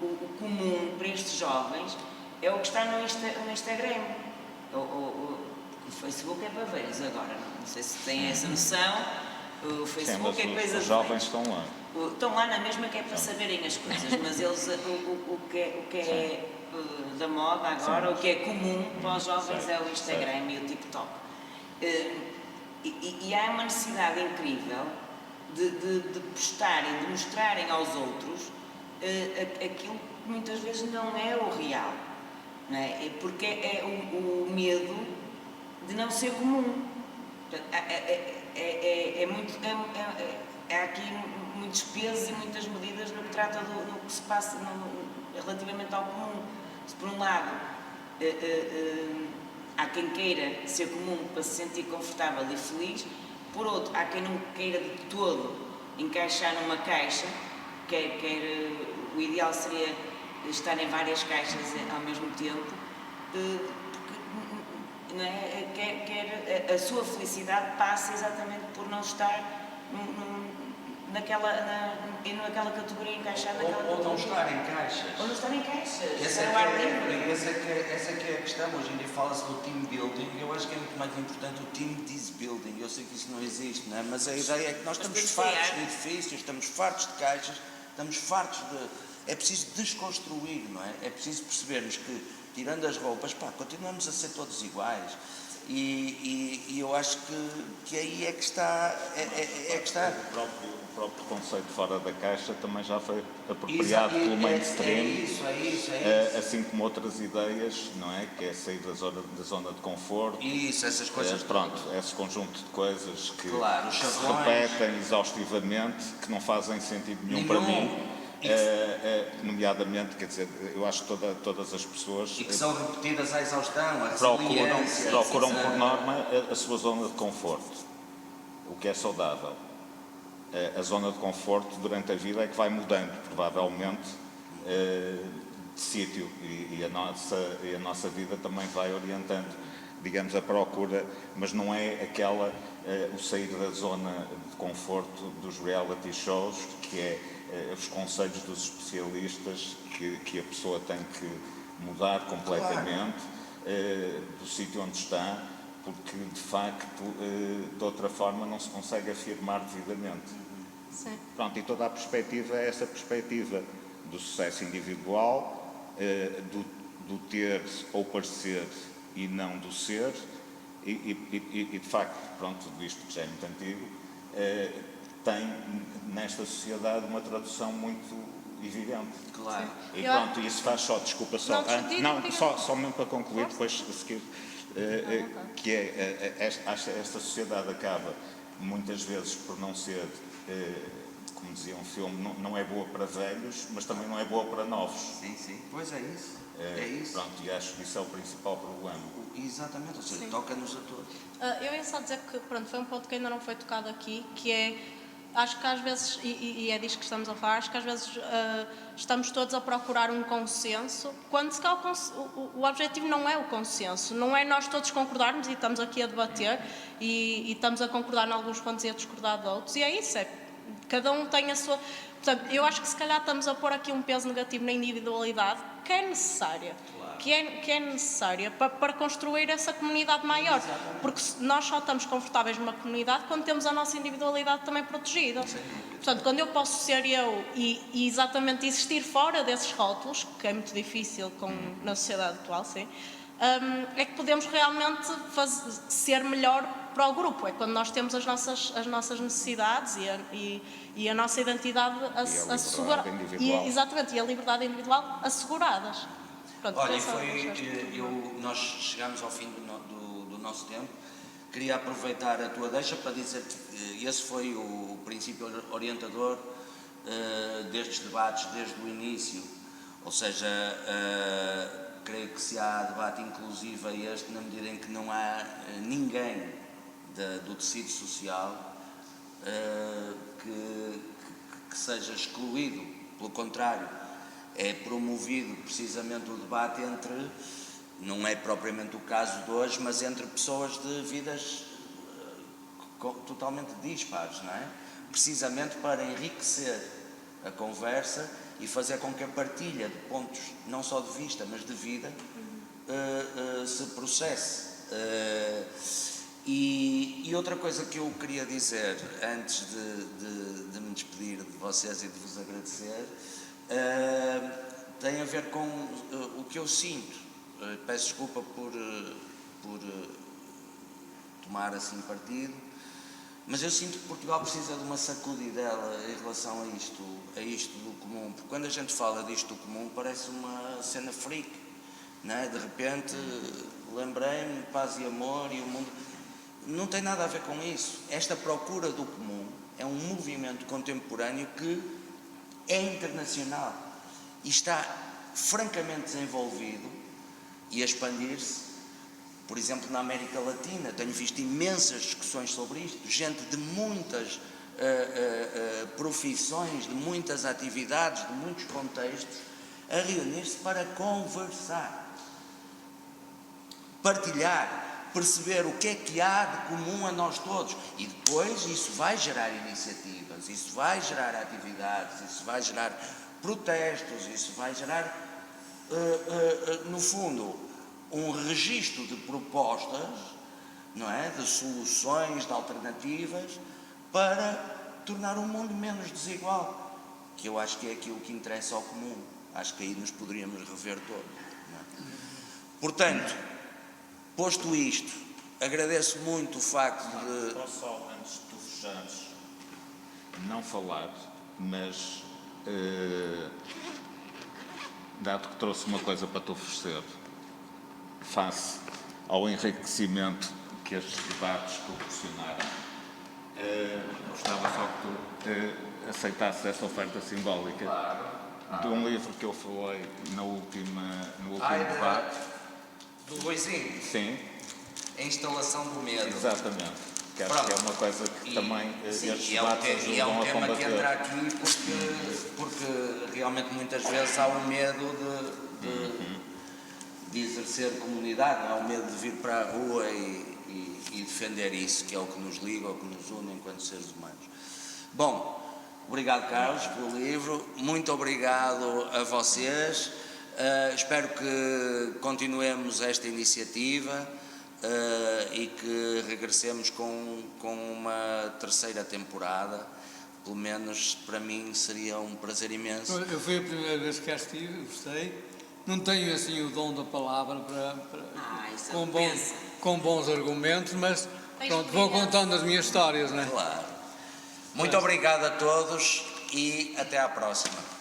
o comum para estes jovens é o que está no Instagram. O Facebook é para velhos agora, não sei se têm essa noção. O Facebook é coisa os de jovens velhos. estão lá. Estão lá na mesma, que é para saberem as coisas, mas eles, o que é da moda agora, o que é comum para os jovens é o Instagram e o TikTok. E há uma necessidade incrível de postarem, de mostrarem aos outros aquilo que muitas vezes não é o real, não é? Porque é o medo de não ser comum. Há aqui muitos pesos e muitas medidas no que trata no que se passa relativamente ao comum. Se por um lado há quem queira ser comum para se sentir confortável e feliz, por outro há quem não queira de todo encaixar numa caixa, o ideal seria estar em várias caixas ao mesmo tempo, porque não é? Quer a sua felicidade passa exatamente por não estar naquela categoria, encaixada naquela Ou não categoria. estar em caixas. Ou não estar em caixas. Essa estar ao ar livre. é que é a questão. Hoje em dia fala-se do team building. Eu acho que é muito mais importante o team disbuilding. Eu sei que isso não existe, não é? Mas a ideia é que nós estamos fartos de edifícios, estamos fartos de caixas, estamos fartos de... É preciso desconstruir, não é? É preciso percebermos que, tirando as roupas, continuamos a ser todos iguais. E eu acho que aí é que está... O próprio conceito fora da caixa também já foi apropriado pelo mainstream, É isso. assim como outras ideias, não é? Que é sair da zona de conforto. Isso, essas coisas. Pronto, esse conjunto de coisas que Claro, se chavões. repetem exaustivamente, que não fazem sentido nenhum para mim. Nomeadamente, quer dizer, eu acho que todas as pessoas E que são repetidas à exaustão, a procuram resiliência. por norma a sua zona de conforto, o que é saudável. A zona de conforto durante a vida é que vai mudando, provavelmente, de sítio, e a nossa vida também vai orientando, digamos, a procura, mas não é o sair da zona de conforto dos reality shows, que é os conselhos dos especialistas que a pessoa tem que mudar completamente do sítio onde está, porque de facto de outra forma não se consegue afirmar devidamente. Sim. Pronto, e toda a perspectiva é essa perspectiva do sucesso individual, do ter ou parecer e não do ser, e de facto, pronto, tudo isto que já é muito antigo, tem nesta sociedade uma tradução muito evidente. Claro. E pronto, isso faz só, desculpa só, só mesmo para concluir, depois se seguir, que esta sociedade acaba muitas vezes por não ser, como dizia um filme, não é boa para velhos, mas também não é boa para novos. Sim, pois é isso. É isso. Pronto, e acho que isso é o principal problema. Exatamente, ou seja, Sim. toca-nos a todos. Eu ia só dizer que, pronto, foi um ponto que ainda não foi tocado aqui, que é, acho que às vezes, e é disto que estamos a falar, acho que às vezes estamos todos a procurar um consenso, quando se calhar o objetivo não é o consenso, não é nós todos concordarmos e estamos aqui a debater e estamos a concordar em alguns pontos e a discordar de outros, e é isso, cada um tem a sua... Portanto, eu acho que se calhar estamos a pôr aqui um peso negativo na individualidade que é necessária. Claro. Que é necessária para construir essa comunidade maior. Exatamente. Porque nós só estamos confortáveis numa comunidade quando temos a nossa individualidade também protegida. Portanto, quando eu posso ser eu e exatamente existir fora desses rótulos, que é muito difícil na sociedade atual, sim, é que podemos realmente ser melhor para o grupo. É quando nós temos as nossas necessidades e a nossa identidade assegurada. Exatamente, e a liberdade individual asseguradas. Pronto, Olha, nós chegamos ao fim do nosso tempo. Queria aproveitar a tua deixa para dizer que esse foi o princípio orientador destes debates desde o início. Ou seja, creio que se há debate inclusivo a este, na medida em que não há ninguém do tecido social que seja excluído. Pelo contrário, é promovido precisamente o debate entre, não é propriamente o caso de hoje, mas entre pessoas de vidas totalmente dispares, não é? Precisamente para enriquecer a conversa e fazer com que a partilha de pontos, não só de vista, mas de vida, se processe. E outra coisa que eu queria dizer, antes de me despedir de vocês e de vos agradecer, tem a ver com o que eu sinto. Peço desculpa por tomar assim partido, mas eu sinto que Portugal precisa de uma sacudidela em relação a isto do comum, porque quando a gente fala disto do comum parece uma cena freak, não é? De repente lembrei-me, paz e amor e o mundo... Não tem nada a ver com isso. Esta procura do comum é um movimento contemporâneo que é internacional e está francamente desenvolvido e a expandir-se. Por exemplo, na América Latina, tenho visto imensas discussões sobre isto, gente de muitas profissões, de muitas atividades, de muitos contextos, a reunir-se para conversar, partilhar, perceber o que é que há de comum a nós todos. E depois isso vai gerar iniciativas, isso vai gerar atividades, isso vai gerar protestos, isso vai gerar, no fundo, um registro de propostas, não é? De soluções, de alternativas, para tornar o mundo menos desigual, que eu acho que é aquilo que interessa ao comum. Acho que aí nos poderíamos rever todos. Não é? Portanto, posto isto, agradeço muito o facto de... Posso só, antes de tu fechares, não falar, mas dado que trouxe uma coisa para te oferecer, face ao enriquecimento que estes debates proporcionaram, gostava só que tu aceitasses essa oferta simbólica de um livro que eu falei no último debate. Do Luizinho, Sim, a instalação do medo. exatamente. Que acho que é uma coisa que também estes E é um debates tema ajudam a que combater. entra aqui porque realmente muitas vezes há um medo de exercer comunidade, há um medo de vir para a rua e defender isso, que é o que nos liga, o que nos une enquanto seres humanos. Bom, obrigado, Carlos, pelo livro, muito obrigado a vocês, espero que continuemos esta iniciativa e que regressemos com uma terceira temporada. Pelo menos para mim seria um prazer imenso. Eu fui a primeira vez que cá estive, gostei. Não tenho assim o dom da palavra com bons argumentos, mas pronto, vou contando as minhas histórias, não é? Claro. Muito obrigado a todos e até à próxima.